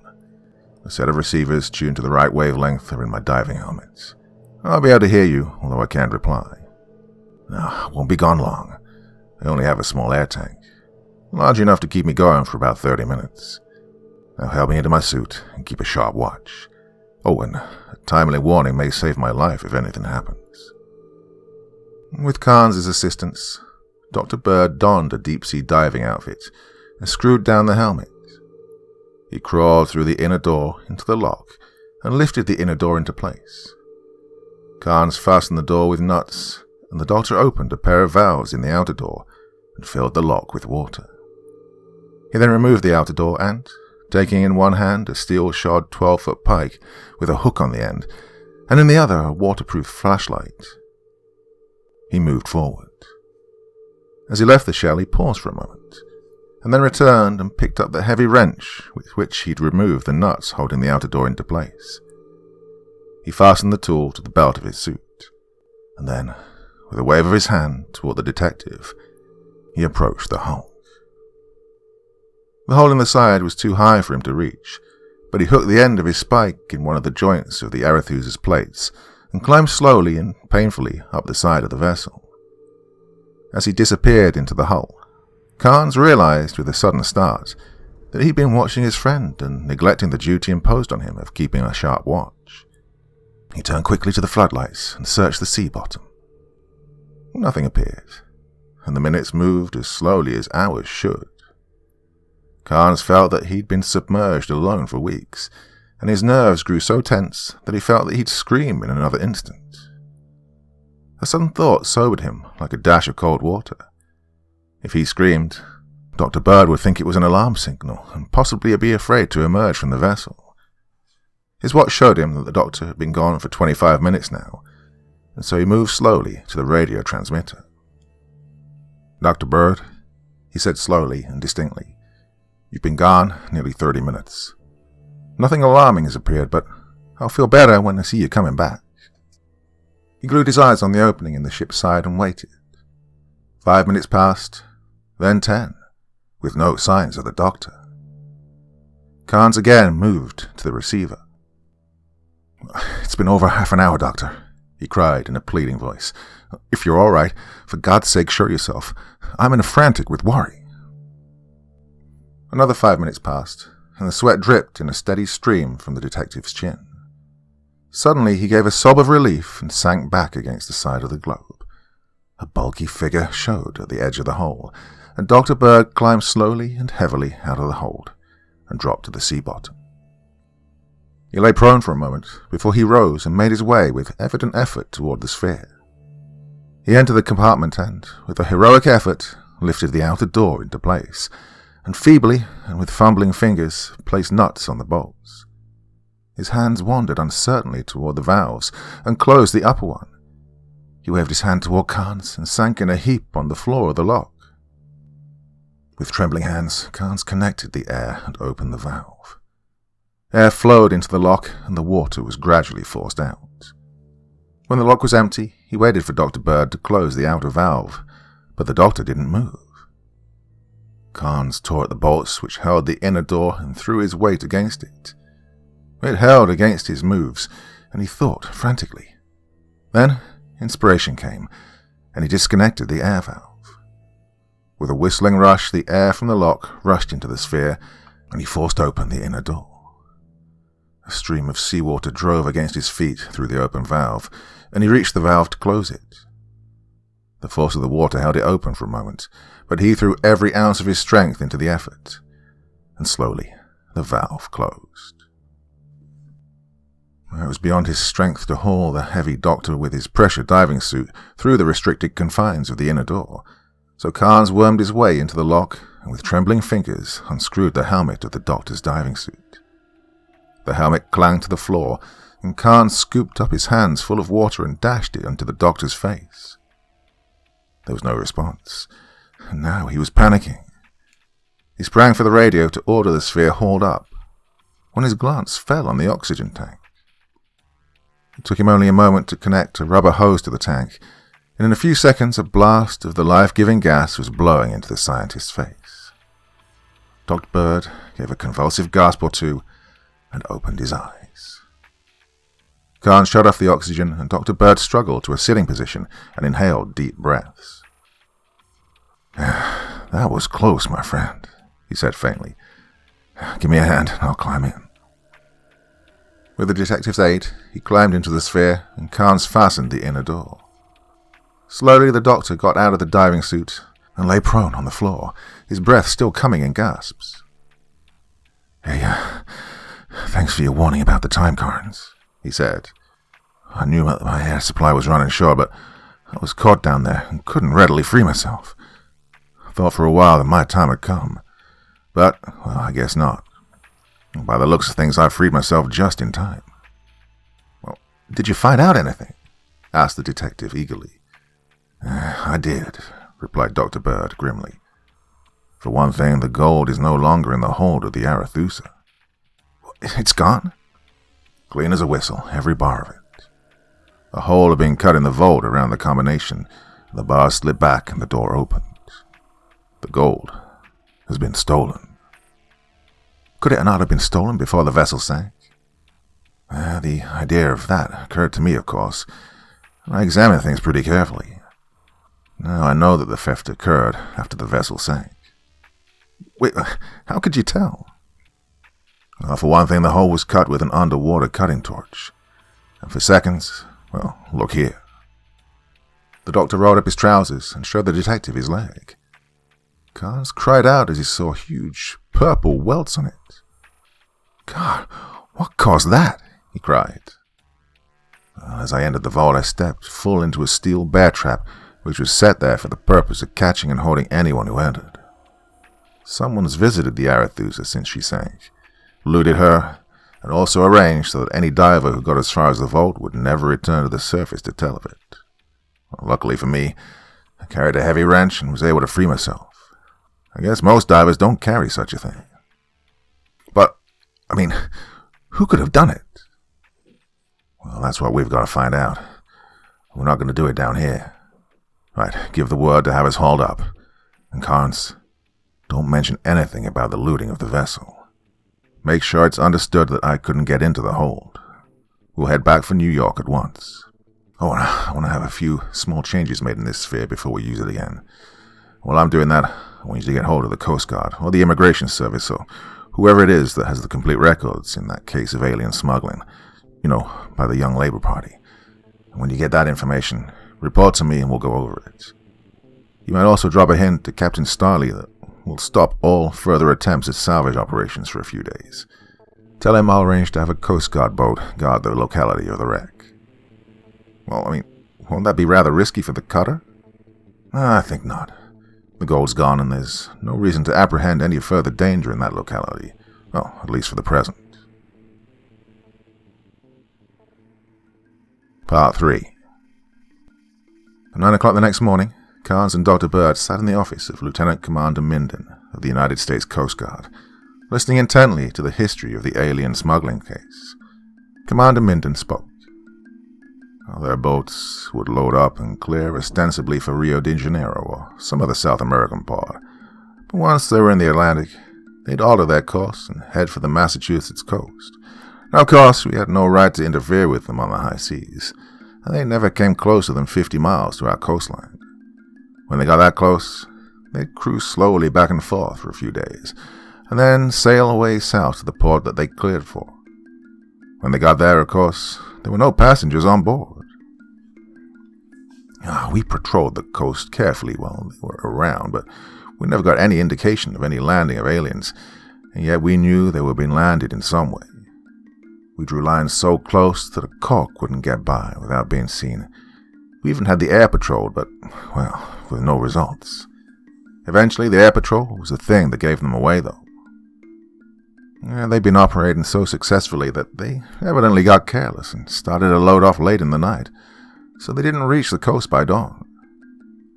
A set of receivers tuned to the right wavelength are in my diving helmets. I'll be able to hear you, although I can't reply. No, I won't be gone long. I only have a small air tank, large enough to keep me going for about 30 minutes. Now help me into my suit and keep a sharp watch. Oh, and a timely warning may save my life if anything happens." With Carnes' assistance, Dr. Bird donned a deep-sea diving outfit and screwed down the helmet. He crawled through the inner door into the lock and lifted the inner door into place. Carnes fastened the door with nuts, and the doctor opened a pair of valves in the outer door and filled the lock with water. He then removed the outer door and, taking in one hand a steel-shod 12-foot pike with a hook on the end, and in the other a waterproof flashlight, he moved forward. As he left the shell, he paused for a moment, and then returned and picked up the heavy wrench with which he'd removed the nuts holding the outer door into place. He fastened the tool to the belt of his suit, and then, with a wave of his hand toward the detective, he approached the hole. The hole in the side was too high for him to reach, but he hooked the end of his spike in one of the joints of the Arethusa's plates and climbed slowly and painfully up the side of the vessel. As he disappeared into the hull, Carnes realized with a sudden start that he'd been watching his friend and neglecting the duty imposed on him of keeping a sharp watch. He turned quickly to the floodlights and searched the sea bottom. Nothing appeared, and the minutes moved as slowly as hours should. Carnes felt that he'd been submerged alone for weeks, and his nerves grew so tense that he felt that he'd scream in another instant. A sudden thought sobered him like a dash of cold water. If he screamed, Dr. Bird would think it was an alarm signal and possibly be afraid to emerge from the vessel. His watch showed him that the doctor had been gone for 25 minutes now, and so he moved slowly to the radio transmitter. "Dr. Bird," he said slowly and distinctly, "you've been gone nearly 30 minutes. Nothing alarming has appeared, but I'll feel better when I see you coming back." He glued his eyes on the opening in the ship's side and waited. 5 minutes passed, then 10, with no signs of the doctor. Carnes again moved to the receiver. "It's been over half an hour, Doctor," he cried in a pleading voice. "If you're all right, for God's sake, show yourself. I'm in a frantic with worry." Another 5 minutes passed, and the sweat dripped in a steady stream from the detective's chin. Suddenly he gave a sob of relief and sank back against the side of the globe. A bulky figure showed at the edge of the hole, and Dr. Bird climbed slowly and heavily out of the hold and dropped to the sea bottom. He lay prone for a moment before he rose and made his way with evident effort toward the sphere. He entered the compartment and, with a heroic effort, lifted the outer door into place, and feebly and with fumbling fingers placed nuts on the bolts. His hands wandered uncertainly toward the valves and closed the upper one. He waved his hand toward Carnes and sank in a heap on the floor of the lock. With trembling hands, Carnes connected the air and opened the valve. Air flowed into the lock and the water was gradually forced out. When the lock was empty, he waited for Dr. Bird to close the outer valve, but the doctor didn't move. Carnes tore at the bolts which held the inner door and threw his weight against it. It held against his moves, and he thought frantically. Then inspiration came, and he disconnected the air valve. With a whistling rush, the air from the lock rushed into the sphere, and he forced open the inner door. A stream of seawater drove against his feet through the open valve, and he reached the valve to close it. The force of the water held it open for a moment, but he threw every ounce of his strength into the effort, and slowly the valve closed. It was beyond his strength to haul the heavy doctor with his pressure diving suit through the restricted confines of the inner door, so Carnes wormed his way into the lock and with trembling fingers unscrewed the helmet of the doctor's diving suit. The helmet clanged to the floor, and Carnes scooped up his hands full of water and dashed it onto the doctor's face. There was no response, and now he was panicking. He sprang for the radio to order the sphere hauled up, when his glance fell on the oxygen tank. It took him only a moment to connect a rubber hose to the tank, and in a few seconds a blast of the life-giving gas was blowing into the scientist's face. Dr. Bird gave a convulsive gasp or two and opened his eyes. Carnes shut off the oxygen, and Dr. Bird struggled to a sitting position and inhaled deep breaths. "That was close, my friend," he said faintly. "Give me a hand and I'll climb in." With the detective's aid, he climbed into the sphere, and Carnes fastened the inner door. Slowly the doctor got out of the diving suit and lay prone on the floor, his breath still coming in gasps. "Hey, thanks for your warning about the time, Carnes," he said. "I knew my air supply was running short, but I was caught down there and couldn't readily free myself. I thought for a while that my time had come, but, well, I guess not. By the looks of things, I freed myself just in time." "Well, did you find out anything?" asked the detective eagerly. "I did," replied Dr. Bird grimly. "For one thing, the gold is no longer in the hold of the Arethusa." "It's gone?" "Clean as a whistle, every bar of it. A hole had been cut in the vault around the combination, the bars slid back and the door opened. The gold has been stolen." "Could it not have been stolen before the vessel sank?" "The idea of that occurred to me, of course. I examined things pretty carefully. Now I know that the theft occurred after the vessel sank." "Wait, how could you tell?" "For one thing, the hole was cut with an underwater cutting torch. And for seconds, well, look here." The doctor rolled up his trousers and showed the detective his leg. Carnes cried out as he saw huge purple welts on it. God, what caused that? He cried. As I entered the vault, I stepped full into a steel bear trap, which was set there for the purpose of catching and holding anyone who entered. Someone's visited the Arethusa since she sank, looted her, and also arranged so that any diver who got as far as the vault would never return to the surface to tell of it. Well, luckily for me, I carried a heavy wrench and was able to free myself. I guess most divers don't carry such a thing. But, who could have done it? Well, that's what we've got to find out. We're not going to do it down here. Right, give the word to have us hauled up. And Carnes, don't mention anything about the looting of the vessel. Make sure it's understood that I couldn't get into the hold. We'll head back for New York at once. Oh, and I want to have a few small changes made in this sphere before we use it again. While I'm doing that, I want you to get hold of the Coast Guard, or the Immigration Service, or whoever it is that has the complete records in that case of alien smuggling. By the Young Labor Party. And when you get that information, report to me and we'll go over it. You might also drop a hint to Captain Starley that we'll stop all further attempts at salvage operations for a few days. Tell him I'll arrange to have a Coast Guard boat guard the locality of the wreck. Well, won't that be rather risky for the cutter? I think not. The gold's gone and there's no reason to apprehend any further danger in that locality. Well, at least for the present. Part 3. At 9 o'clock the next morning, Carnes and Dr. Bird sat in the office of Lieutenant Commander Minden of the United States Coast Guard, listening intently to the history of the alien smuggling case. Commander Minden spoke. Their boats would load up and clear ostensibly for Rio de Janeiro or some other South American port, but once they were in the Atlantic, they'd alter their course and head for the Massachusetts coast. Now, of course, we had no right to interfere with them on the high seas, and they never came closer than 50 miles to our coastline. When they got that close, they'd cruise slowly back and forth for a few days, and then sail away south to the port that they cleared for. When they got there, of course, there were no passengers on board. We patrolled the coast carefully while they were around, but we never got any indication of any landing of aliens, and yet we knew they were being landed in some way. We drew lines so close that a cork wouldn't get by without being seen. We even had the air patrolled, but, with no results. Eventually, the air patrol was the thing that gave them away, though. They'd been operating so successfully that they evidently got careless and started to load off late in the night, so they didn't reach the coast by dawn.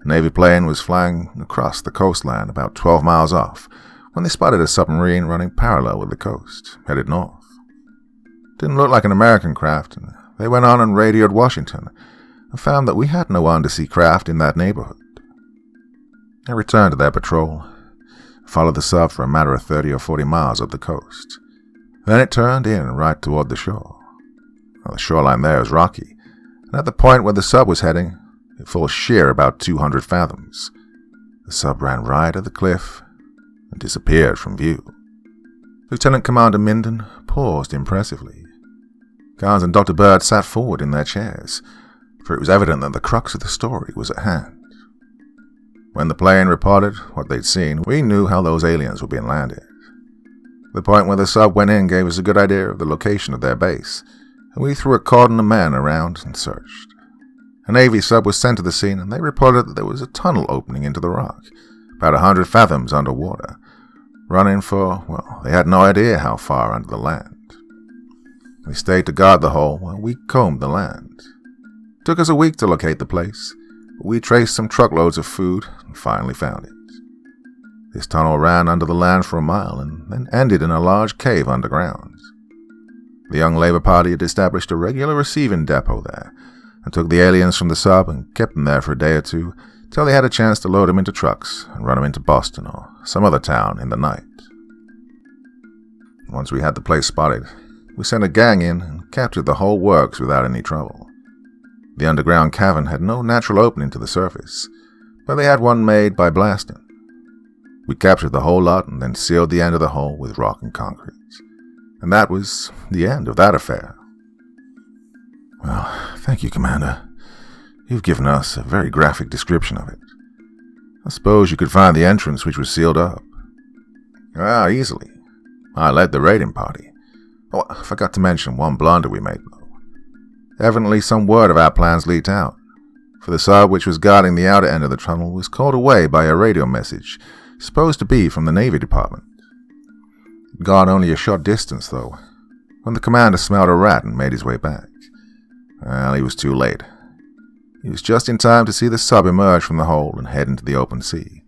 A Navy plane was flying across the coastline about 12 miles off when they spotted a submarine running parallel with the coast, headed north. Didn't look like an American craft, and they went on and radioed Washington and found that we had no undersea craft in that neighborhood. They returned to their patrol, followed the sub for a matter of 30 or 40 miles up the coast. Then it turned in right toward the shore. The shoreline there is rocky, and at the point where the sub was heading, it falls sheer about 200 fathoms. The sub ran right at the cliff and disappeared from view. Lieutenant Commander Minden paused impressively. Carnes and Dr. Bird sat forward in their chairs, for it was evident that the crux of the story was at hand. When the plane reported what they'd seen, we knew how those aliens were being landed. The point where the sub went in gave us a good idea of the location of their base, and we threw a cordon of men around and searched. A Navy sub was sent to the scene, and they reported that there was a tunnel opening into the rock, about 100 fathoms underwater, running for, they had no idea how far under the land. We stayed to guard the hole while we combed the land. It took us a week to locate the place, but we traced some truckloads of food and finally found it. This tunnel ran under the land for a mile and then ended in a large cave underground. The Young Labor Party had established a regular receiving depot there and took the aliens from the sub and kept them there for a day or two till they had a chance to load them into trucks and run them into Boston or some other town in the night. Once we had the place spotted, we sent a gang in and captured the whole works without any trouble. The underground cavern had no natural opening to the surface, but they had one made by blasting. We captured the whole lot and then sealed the end of the hole with rock and concrete. And that was the end of that affair. Well, thank you, Commander. You've given us a very graphic description of it. I suppose you could find the entrance which was sealed up. Ah, easily. I led the raiding party. Oh, I forgot to mention one blunder we made, though. Evidently some word of our plans leaked out, for the sub which was guarding the outer end of the tunnel was called away by a radio message, supposed to be from the Navy Department. It gone only a short distance, though, when the commander smelled a rat and made his way back. Well, he was too late. He was just in time to see the sub emerge from the hole and head into the open sea.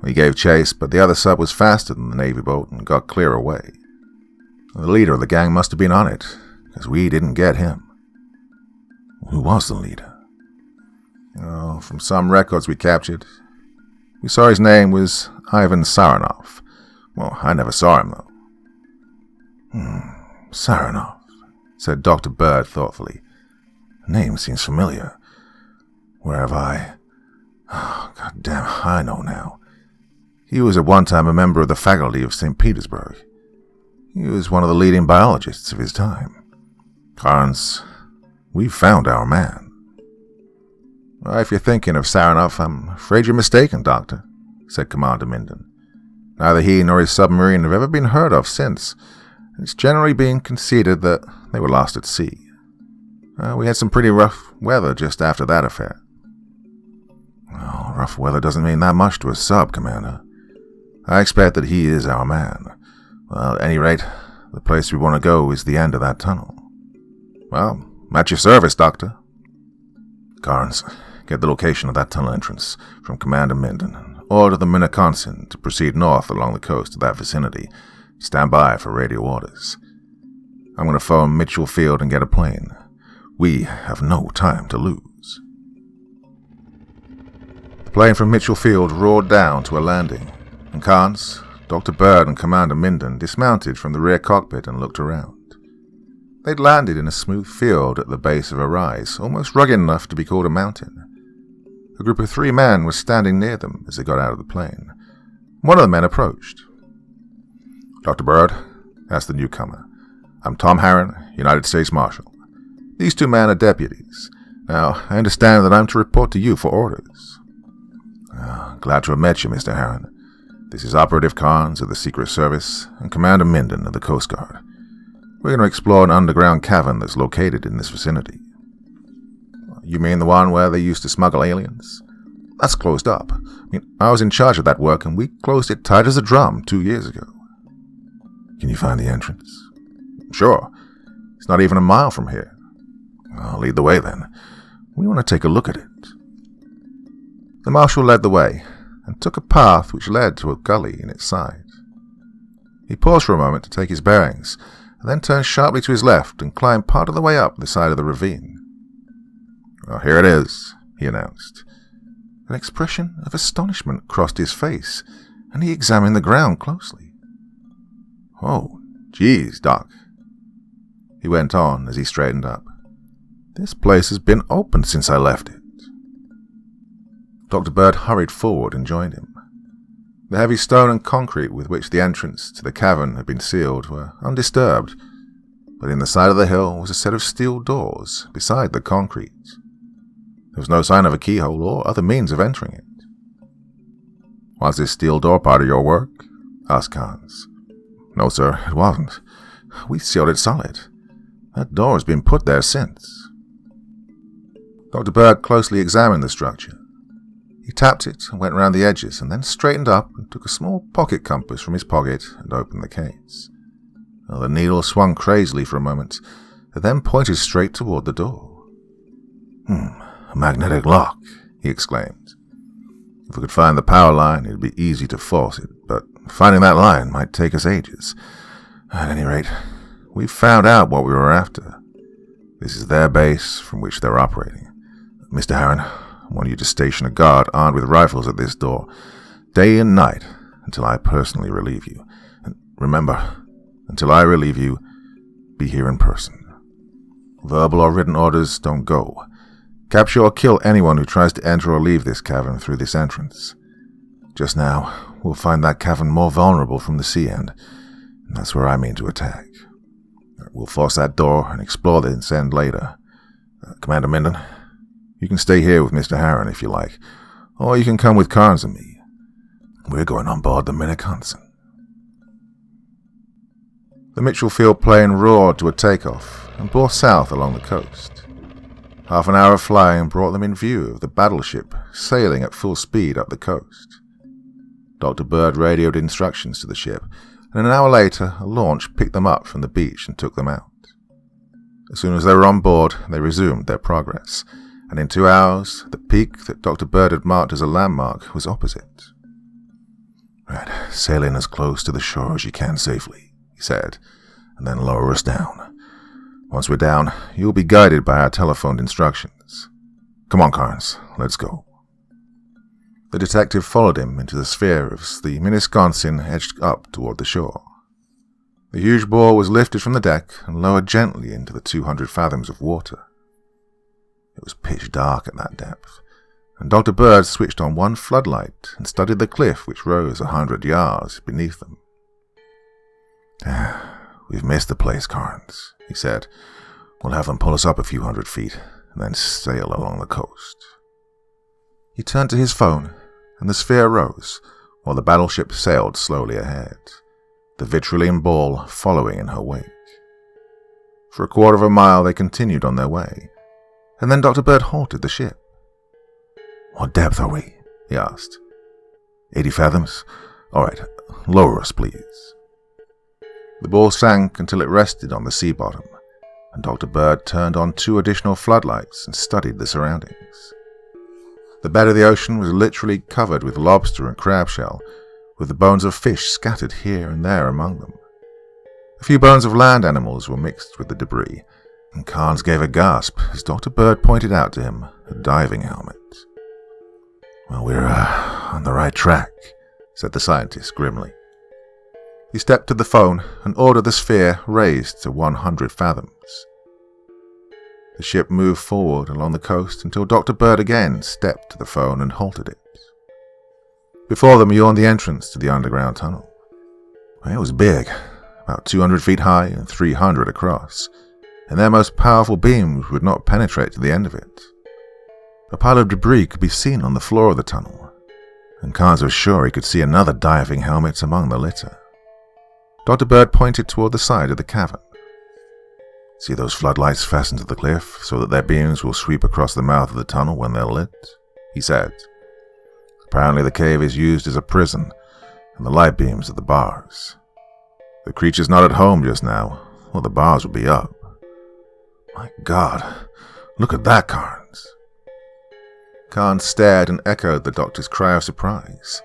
We gave chase, but the other sub was faster than the Navy boat and got clear away. The leader of the gang must have been on it, because we didn't get him. Who was the leader? Oh, from some records we captured, we saw his name was Ivan Saranov. Well, I never saw him, though. Saranov, said Dr. Bird thoughtfully. The name seems familiar. Where have I? Oh, God damn, I know now. He was at one time a member of the faculty of St. Petersburg. He was one of the leading biologists of his time. Carnes, we've found our man. Well, if you're thinking of Saranov, I'm afraid you're mistaken, Doctor, said Commander Minden. Neither he nor his submarine have ever been heard of since. It's generally being conceded that they were lost at sea. We had some pretty rough weather just after that affair. Well, rough weather doesn't mean that much to a sub, Commander. I expect that he is our man. Well, at any rate, the place we want to go is the end of that tunnel. Well, at your service, Doctor. Carnes, get the location of that tunnel entrance from Commander Minden and order the Minneconsin to proceed north along the coast of that vicinity. Stand by for radio orders. I'm going to phone Mitchell Field and get a plane. We have no time to lose. The plane from Mitchell Field roared down to a landing, and Carnes, Dr. Bird, and Commander Minden dismounted from the rear cockpit and looked around. They'd landed in a smooth field at the base of a rise, almost rugged enough to be called a mountain. A group of 3 men was standing near them as they got out of the plane. One of the men approached. Dr. Bird, asked the newcomer, I'm Tom Harron, United States Marshal. These 2 men are deputies. Now, I understand that I'm to report to you for orders. Glad to have met you, Mr. Harron. This is Operative Carnes of the Secret Service and Commander Minden of the Coast Guard. We're going to explore an underground cavern that's located in this vicinity. You mean the one where they used to smuggle aliens? That's closed up. I was in charge of that work and we closed it tight as a drum 2 years ago. Can you find the entrance? Sure. It's not even a mile from here. I'll lead the way then. We want to take a look at it. The Marshal led the way and took a path which led to a gully in its side. He paused for a moment to take his bearings, and then turned sharply to his left and climbed part of the way up the side of the ravine. Well, here it is, he announced. An expression of astonishment crossed his face, and he examined the ground closely. Oh, geez, Doc, he went on as he straightened up. This place has been open since I left it. Dr. Bird hurried forward and joined him. The heavy stone and concrete with which the entrance to the cavern had been sealed were undisturbed, but in the side of the hill was a set of steel doors beside the concrete. There was no sign of a keyhole or other means of entering it. Was this steel door part of your work? Asked Carnes. No, sir, it wasn't. We sealed it solid. That door has been put there since. Dr. Bird closely examined the structure. He tapped it and went round the edges and then straightened up and took a small pocket compass from his pocket and opened the case. The needle swung crazily for a moment and then pointed straight toward the door. A magnetic lock, he exclaimed. If we could find the power line, it would be easy to force it, but finding that line might take us ages. At any rate, we've found out what we were after. This is their base from which they're operating. Mr. Harron, I want you to station a guard armed with rifles at this door, day and night, until I personally relieve you. And remember, until I relieve you, be here in person. Verbal or written orders don't go. Capture or kill anyone who tries to enter or leave this cavern through this entrance. Just now, we'll find that cavern more vulnerable from the sea end, and that's where I mean to attack. We'll force that door and explore this end later. Commander Minden, you can stay here with Mr. Harron if you like, or you can come with Carnes and me. We're going on board the Minneconsin." The Mitchellfield plane roared to a takeoff and bore south along the coast. Half an hour of flying brought them in view of the battleship sailing at full speed up the coast. Dr. Bird radioed instructions to the ship, and an hour later a launch picked them up from the beach and took them out. As soon as they were on board, they resumed their progress, and in 2 hours, the peak that Dr. Bird had marked as a landmark was opposite. "Right, sail in as close to the shore as you can safely," he said, "and then lower us down. Once we're down, you'll be guided by our telephoned instructions. Come on, Carnes, let's go." The detective followed him into the sphere as the Minneconsin edged up toward the shore. The huge bore was lifted from the deck and lowered gently into the 200 fathoms of water. It was pitch dark at that depth, and Dr. Bird switched on one floodlight and studied the cliff which rose 100 yards beneath them. "We've missed the place, Carnes," he said. "We'll have them pull us up a few hundred feet, and then sail along the coast." He turned to his phone, and the sphere rose, while the battleship sailed slowly ahead, the vitriolene ball following in her wake. For a quarter of a mile they continued on their way, and then Dr. Bird halted the ship. "What depth are we?" he asked. 80 fathoms? All right, lower us, please." The ball sank until it rested on the sea bottom, and Dr. Bird turned on 2 additional floodlights and studied the surroundings. The bed of the ocean was literally covered with lobster and crab shell, with the bones of fish scattered here and there among them. A few bones of land animals were mixed with the debris, and Carnes gave a gasp as Dr. Bird pointed out to him a diving helmet. "Well, we're on the right track," said the scientist grimly. He stepped to the phone and ordered the sphere raised to 100 fathoms. The ship moved forward along the coast until Dr. Bird again stepped to the phone and halted it. Before them yawned the entrance to the underground tunnel. It was big, about 200 feet high and 300 across, and their most powerful beams would not penetrate to the end of it. A pile of debris could be seen on the floor of the tunnel, and Carnes was sure he could see another diving helmet among the litter. Dr. Bird pointed toward the side of the cavern. "See those floodlights fastened to the cliff so that their beams will sweep across the mouth of the tunnel when they're lit?" he said. "Apparently the cave is used as a prison, and the light beams are the bars. The creature's not at home just now, or the bars would be up. My God, look at that, Carnes." Carnes stared and echoed the doctor's cry of surprise.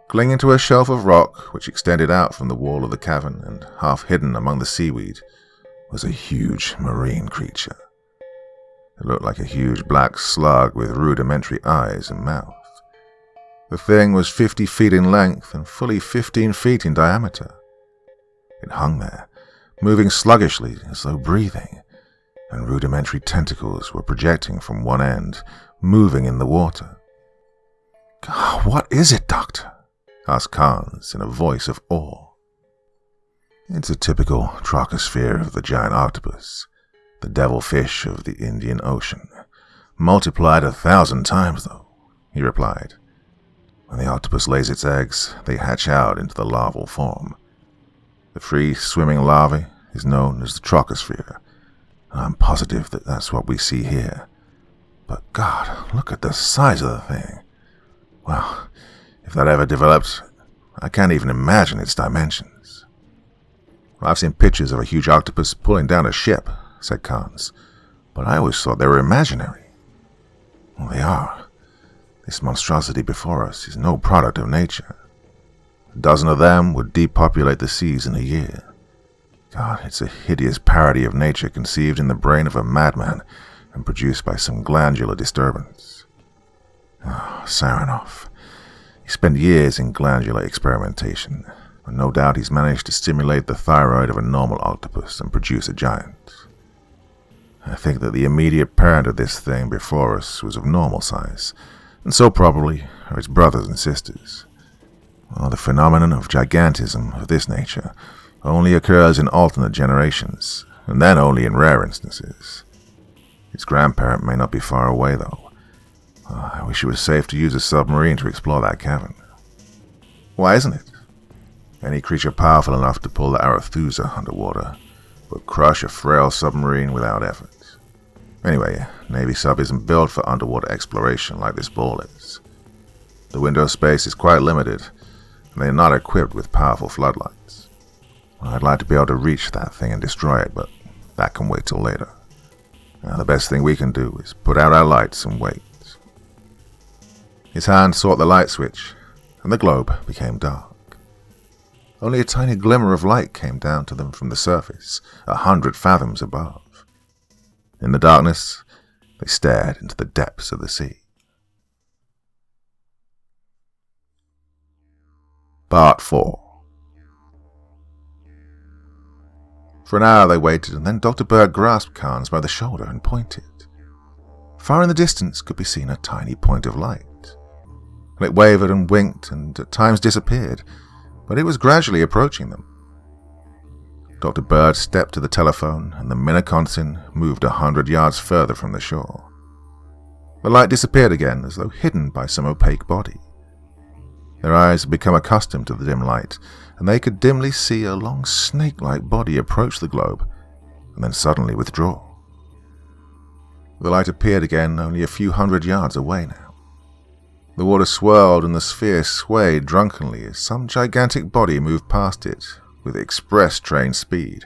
Clinging to a shelf of rock which extended out from the wall of the cavern and half hidden among the seaweed was a huge marine creature. It looked like a huge black slug with rudimentary eyes and mouth. The thing was 50 feet in length and fully 15 feet in diameter. It hung there, moving sluggishly as though breathing, and rudimentary tentacles were projecting from one end, moving in the water. "What is it, Doctor?" asked Carnes in a voice of awe. "It's a typical trochosphere of the giant octopus, the devilfish of the Indian Ocean, multiplied 1,000 times, though," he replied. "When the octopus lays its eggs, they hatch out into the larval form. The free-swimming larvae is known as the trochosphere, and I'm positive that that's what we see here. But God, look at the size of the thing. Well, if that ever developed, I can't even imagine its dimensions." "I've seen pictures of a huge octopus pulling down a ship," said Carnes, "but I always thought they were imaginary." "Well, they are. This monstrosity before us is no product of nature. A dozen of them would depopulate the seas in a year. God, it's a hideous parody of nature conceived in the brain of a madman and produced by some glandular disturbance. Saranov. He spent years in glandular experimentation, but no doubt he's managed to stimulate the thyroid of a normal octopus and produce a giant. I think that the immediate parent of this thing before us was of normal size, and so probably are its brothers and sisters. Well, the phenomenon of gigantism of this nature only occurs in alternate generations, and then only in rare instances. Its grandparent may not be far away, though. I wish it was safe to use a submarine to explore that cavern. Why isn't it? Any creature powerful enough to pull the Arethusa underwater would crush a frail submarine without effort. Anyway, Navy sub isn't built for underwater exploration like this ball is. The window space is quite limited, and they're not equipped with powerful floodlights. I'd like to be able to reach that thing and destroy it, but that can wait till later. Now, the best thing we can do is put out our lights and wait. His hand sought the light switch, and the globe became dark. Only a tiny glimmer of light came down to them from the surface, 100 fathoms above. In the darkness, they stared into the depths of the sea. Part 4. For an hour they waited, and then Dr. Bird grasped Carnes by the shoulder and pointed. Far in the distance could be seen a tiny point of light. It wavered and winked and at times disappeared, but it was gradually approaching them. Dr. Bird stepped to the telephone, and the Minneconsin moved 100 yards further from the shore. The light disappeared again, as though hidden by some opaque body. Their eyes had become accustomed to the dim light, and they could dimly see a long snake-like body approach the globe, and then suddenly withdraw. The light appeared again only a few hundred yards away now. The water swirled and the sphere swayed drunkenly as some gigantic body moved past it with express train speed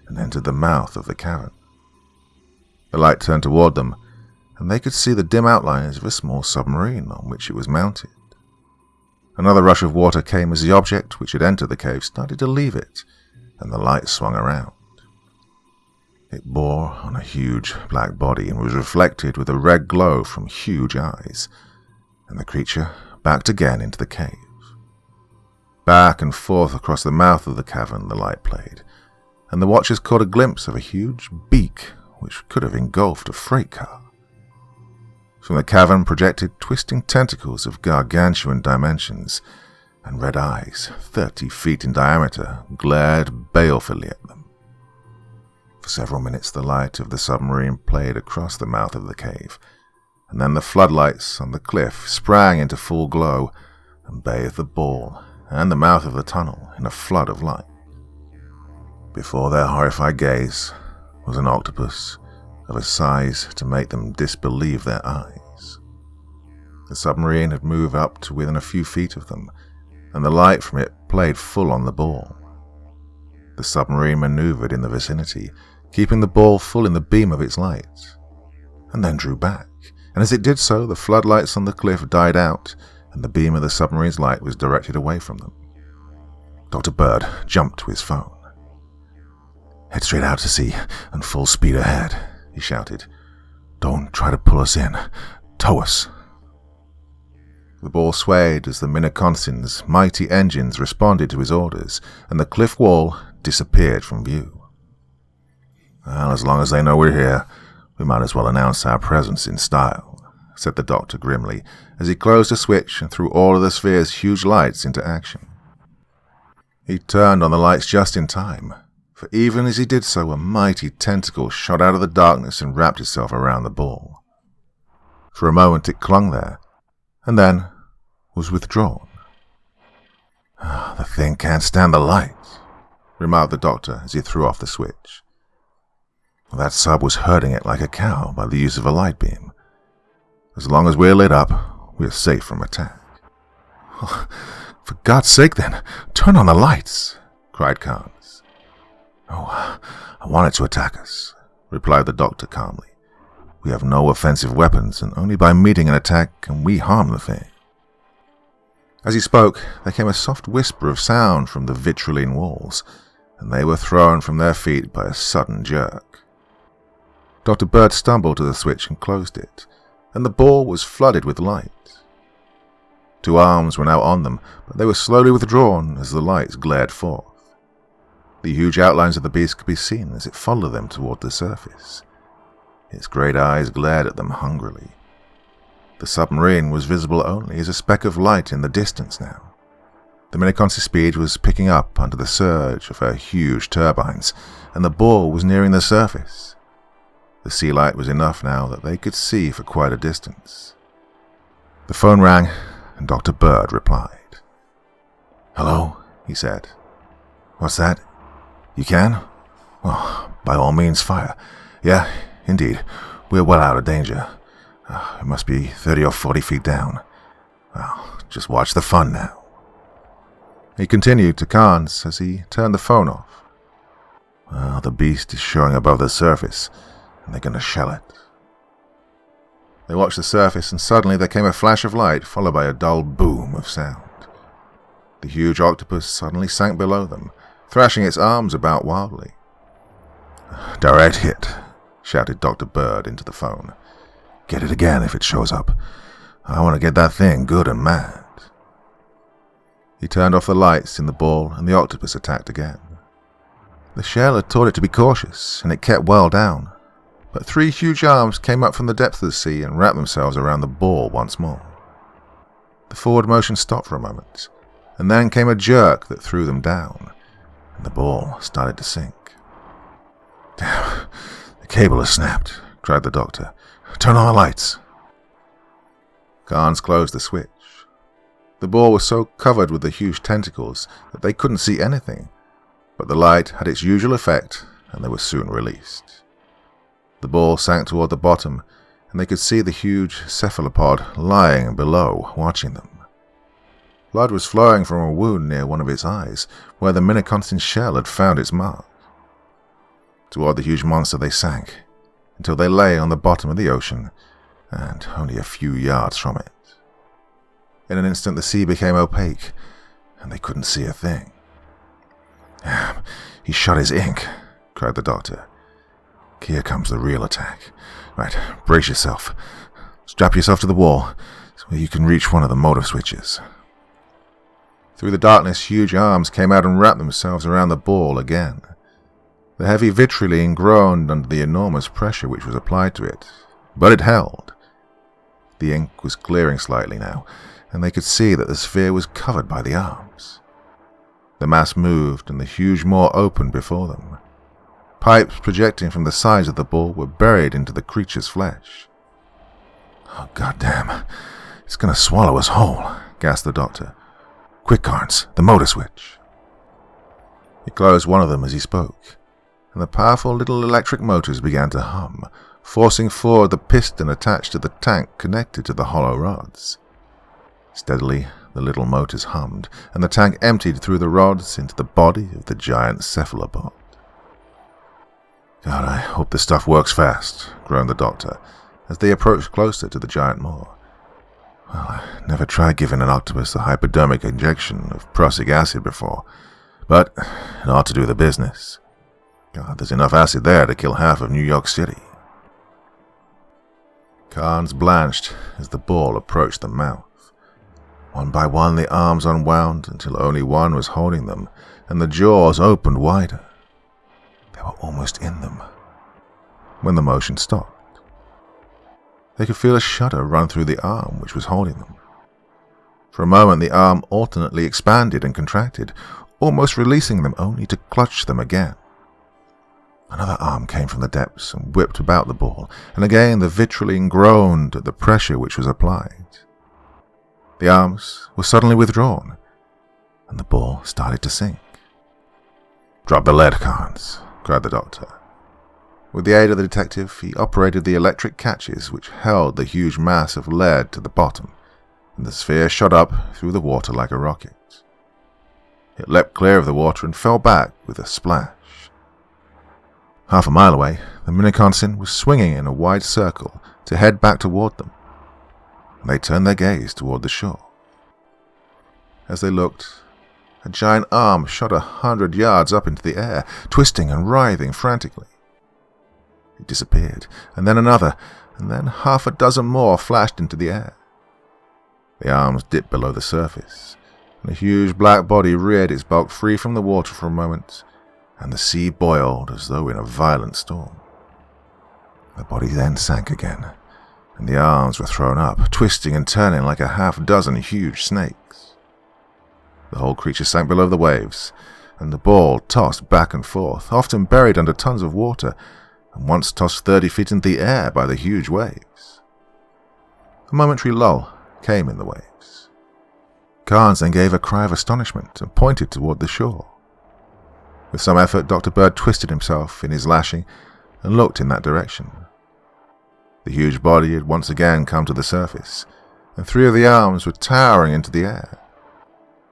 and entered the mouth of the cavern. The light turned toward them, and they could see the dim outlines of a small submarine on which it was mounted. Another rush of water came as the object which had entered the cave started to leave it, and the light swung around. It bore on a huge black body and was reflected with a red glow from huge eyes, and the creature backed again into the cave. Back and forth across the mouth of the cavern the light played, and the watchers caught a glimpse of a huge beak which could have engulfed a freight car. From the cavern projected twisting tentacles of gargantuan dimensions, and red eyes, 30 feet in diameter, glared balefully at them. For several minutes the light of the submarine played across the mouth of the cave, and then the floodlights on the cliff sprang into full glow and bathed the ball and the mouth of the tunnel in a flood of light. Before their horrified gaze was an octopus of a size to make them disbelieve their eyes. The submarine had moved up to within a few feet of them, and the light from it played full on the ball. The submarine maneuvered in the vicinity, keeping the ball full in the beam of its light, and then drew back, and as it did so, the floodlights on the cliff died out, and the beam of the submarine's light was directed away from them. Dr. Bird jumped to his phone. "Head straight out to sea, and full speed ahead," he shouted. "Don't try to pull us in. Tow us." The ball swayed as the Minneconsin's mighty engines responded to his orders, and the cliff wall disappeared from view. "Well, as long as they know we're here, we might as well announce our presence in style," said the doctor grimly, as he closed a switch and threw all of the sphere's huge lights into action. He turned on the lights just in time, for even as he did so, a mighty tentacle shot out of the darkness and wrapped itself around the ball. For a moment it clung there, and then was withdrawn. "The thing can't stand the light," remarked the doctor as he threw off the switch. "That sub was herding it like a cow by the use of a light beam. As long as we're lit up, we're safe from attack." "For God's sake, then, turn on the lights," cried Carnes. "Oh, I want it to attack us," replied the doctor calmly. "We have no offensive weapons, and only by meeting an attack can we harm the thing." As he spoke, there came a soft whisper of sound from the vitrilene walls, and they were thrown from their feet by a sudden jerk. Dr. Bird stumbled to the switch and closed it, and the ball was flooded with light. 2 arms were now on them, but they were slowly withdrawn as the lights glared forth. The huge outlines of the beast could be seen as it followed them toward the surface. Its great eyes glared at them hungrily. The submarine was visible only as a speck of light in the distance now. The Minneconsin's speed was picking up under the surge of her huge turbines, and the ball was nearing the surface. The sea light was enough now that they could see for quite a distance. The phone rang, and Dr. Bird replied. "Hello," he said. "What's that? You can? Well, by all means, fire. Yeah, indeed. We're well out of danger. It must be 30 or 40 feet down. Well, just watch the fun now." He continued to Carnes as he turned the phone off. "Well, the beast is showing above the surface, and they're going to shell it." They watched the surface, and suddenly there came a flash of light, followed by a dull boom of sound. The huge octopus suddenly sank below them, thrashing its arms about wildly. "Direct hit," shouted Dr. Bird into the phone. "Get it again if it shows up. I want to get that thing good and mad." He turned off the lights in the ball, and the octopus attacked again. The shell had taught it to be cautious, and it kept well down. But 3 huge arms came up from the depths of the sea and wrapped themselves around the ball once more. The forward motion stopped for a moment, and then came a jerk that threw them down, and the ball started to sink. "Damn, the cable has snapped," cried the doctor. "Turn on the lights." Carnes closed the switch. The ball was so covered with the huge tentacles that they couldn't see anything, but the light had its usual effect, and they were soon released. The ball sank toward the bottom, and they could see the huge cephalopod lying below, watching them. Blood was flowing from a wound near one of its eyes, where the Miniconsin shell had found its mark. Toward the huge monster they sank, until they lay on the bottom of the ocean, and only a few yards from it. In an instant the sea became opaque, and they couldn't see a thing. "He shot his ink," cried the doctor. "Here comes the real attack. Right, brace yourself. Strap yourself to the wall, so you can reach one of the motor switches." Through the darkness, huge arms came out and wrapped themselves around the ball again. The heavy vitriline groaned under the enormous pressure which was applied to it, but it held. The ink was clearing slightly now, and they could see that the sphere was covered by the arms. The mass moved, and the huge maw opened before them. Pipes projecting from the sides of the ball were buried into the creature's flesh. "Oh, goddamn, it's going to swallow us whole," gasped the doctor. "Quick, Carnes, the motor switch." He closed one of them as he spoke, and the powerful little electric motors began to hum, forcing forward the piston attached to the tank connected to the hollow rods. Steadily, the little motors hummed, and the tank emptied through the rods into the body of the giant cephalopod. "God, I hope this stuff works fast," groaned the doctor, as they approached closer to the giant maw. "Well, I never tried giving an octopus a hypodermic injection of prussic acid before, but it ought to do the business. God, there's enough acid there to kill half of New York City." Carnes blanched as the ball approached the mouth. One by one the arms unwound until only one was holding them, and the jaws opened wider. They were almost in them, when the motion stopped. They could feel a shudder run through the arm which was holding them. For a moment the arm alternately expanded and contracted, almost releasing them only to clutch them again. Another arm came from the depths and whipped about the ball, and again the vitriline groaned at the pressure which was applied. The arms were suddenly withdrawn, and the ball started to sink. "Drop the lead, Carnes," cried the doctor. With the aid of the detective, he operated the electric catches which held the huge mass of lead to the bottom, and the sphere shot up through the water like a rocket. It leapt clear of the water and fell back with a splash. Half a mile away, the Miniconsin was swinging in a wide circle to head back toward them. They turned their gaze toward the shore. As they looked, a giant arm shot 100 yards up into the air, twisting and writhing frantically. It disappeared, and then another, and then half a dozen more flashed into the air. The arms dipped below the surface, and the huge black body reared its bulk free from the water for a moment, and the sea boiled as though in a violent storm. The body then sank again, and the arms were thrown up, twisting and turning like a half-dozen huge snakes. The whole creature sank below the waves, and the ball tossed back and forth, often buried under tons of water, and once tossed 30 feet into the air by the huge waves. A momentary lull, came in the waves. Carnes then gave a cry of astonishment and pointed toward the shore. With some effort, Dr. Bird twisted himself in his lashing and looked in that direction. The huge body had once again come to the surface, and 3 of the arms were towering into the air.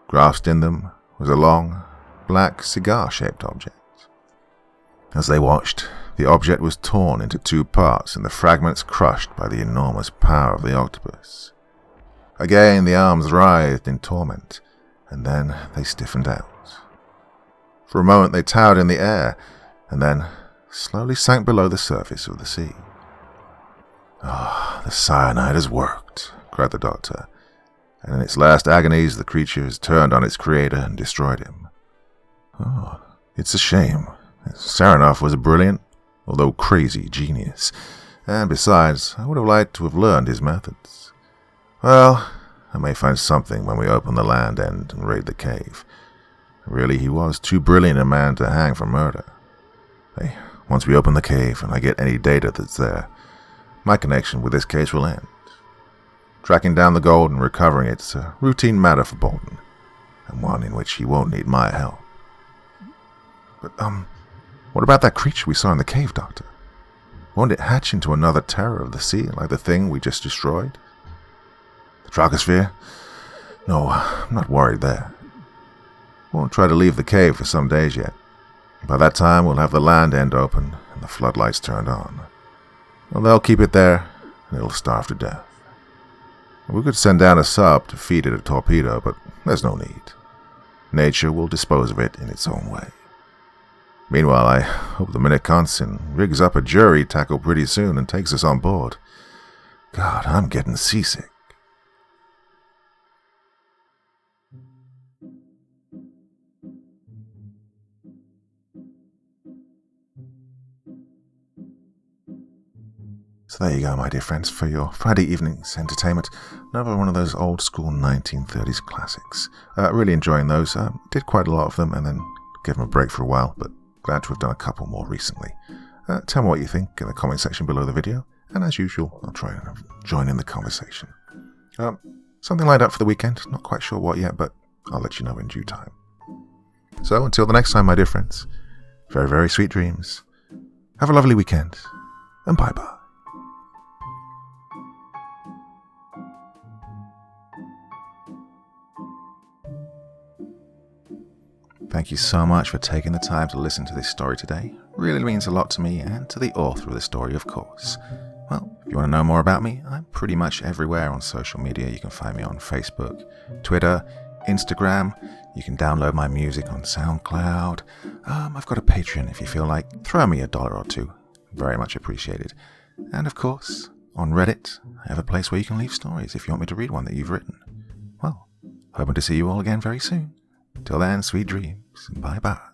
Grasped in them was a long, black, cigar-shaped object. As they watched, the object was torn into 2 parts and the fragments crushed by the enormous power of the octopus. Again the arms writhed in torment, and then they stiffened out. For a moment they towered in the air, and then slowly sank below the surface of the sea. "Ah, the cyanide has worked," cried the doctor, and in its last agonies the creature has turned on its creator and destroyed him. "Oh, it's a shame. Saranoff was a brilliant, although crazy, genius, and besides, I would have liked to have learned his methods. Well, I may find something when we open the land end and raid the cave. Really, he was too brilliant a man to hang for murder. Hey, once we open the cave and I get any data that's there, my connection with this case will end. Tracking down the gold and recovering it's a routine matter for Bolton, and one in which he won't need my help." "But, what about that creature we saw in the cave, Doctor? Won't it hatch into another terror of the sea like the thing we just destroyed?" "The trochosphere? No, I'm not worried there. Won't try to leave the cave for some days yet. By that time, we'll have the land end open and the floodlights turned on. Well, they'll keep it there, and it'll starve to death. We could send down a sub to feed it a torpedo, but there's no need. Nature will dispose of it in its own way. Meanwhile, I hope the Minneconsin rigs up a jury tackle pretty soon and takes us on board. God, I'm getting seasick." So there you go, my dear friends, for your Friday evening's entertainment. Another one of those old school 1930s classics. Really enjoying those. Did quite a lot of them and then gave them a break for a while, but glad to have done a couple more recently. Tell me what you think in the comment section below the video, and as usual, I'll try and join in the conversation. Something lined up for the weekend, not quite sure what yet, but I'll let you know in due time. So until the next time, my dear friends, very, very sweet dreams. Have a lovely weekend, and bye-bye. Thank you so much for taking the time to listen to this story today. Really means a lot to me and to the author of the story, of course. Well, if you want to know more about me, I'm pretty much everywhere on social media. You can find me on Facebook, Twitter, Instagram. You can download my music on SoundCloud. I've got a Patreon if you feel like. Throw me $1 or $2. Very much appreciated. And of course, on Reddit, I have a place where you can leave stories if you want me to read one that you've written. Well, hoping to see you all again very soon. Till then, sweet dreams. Bye-bye.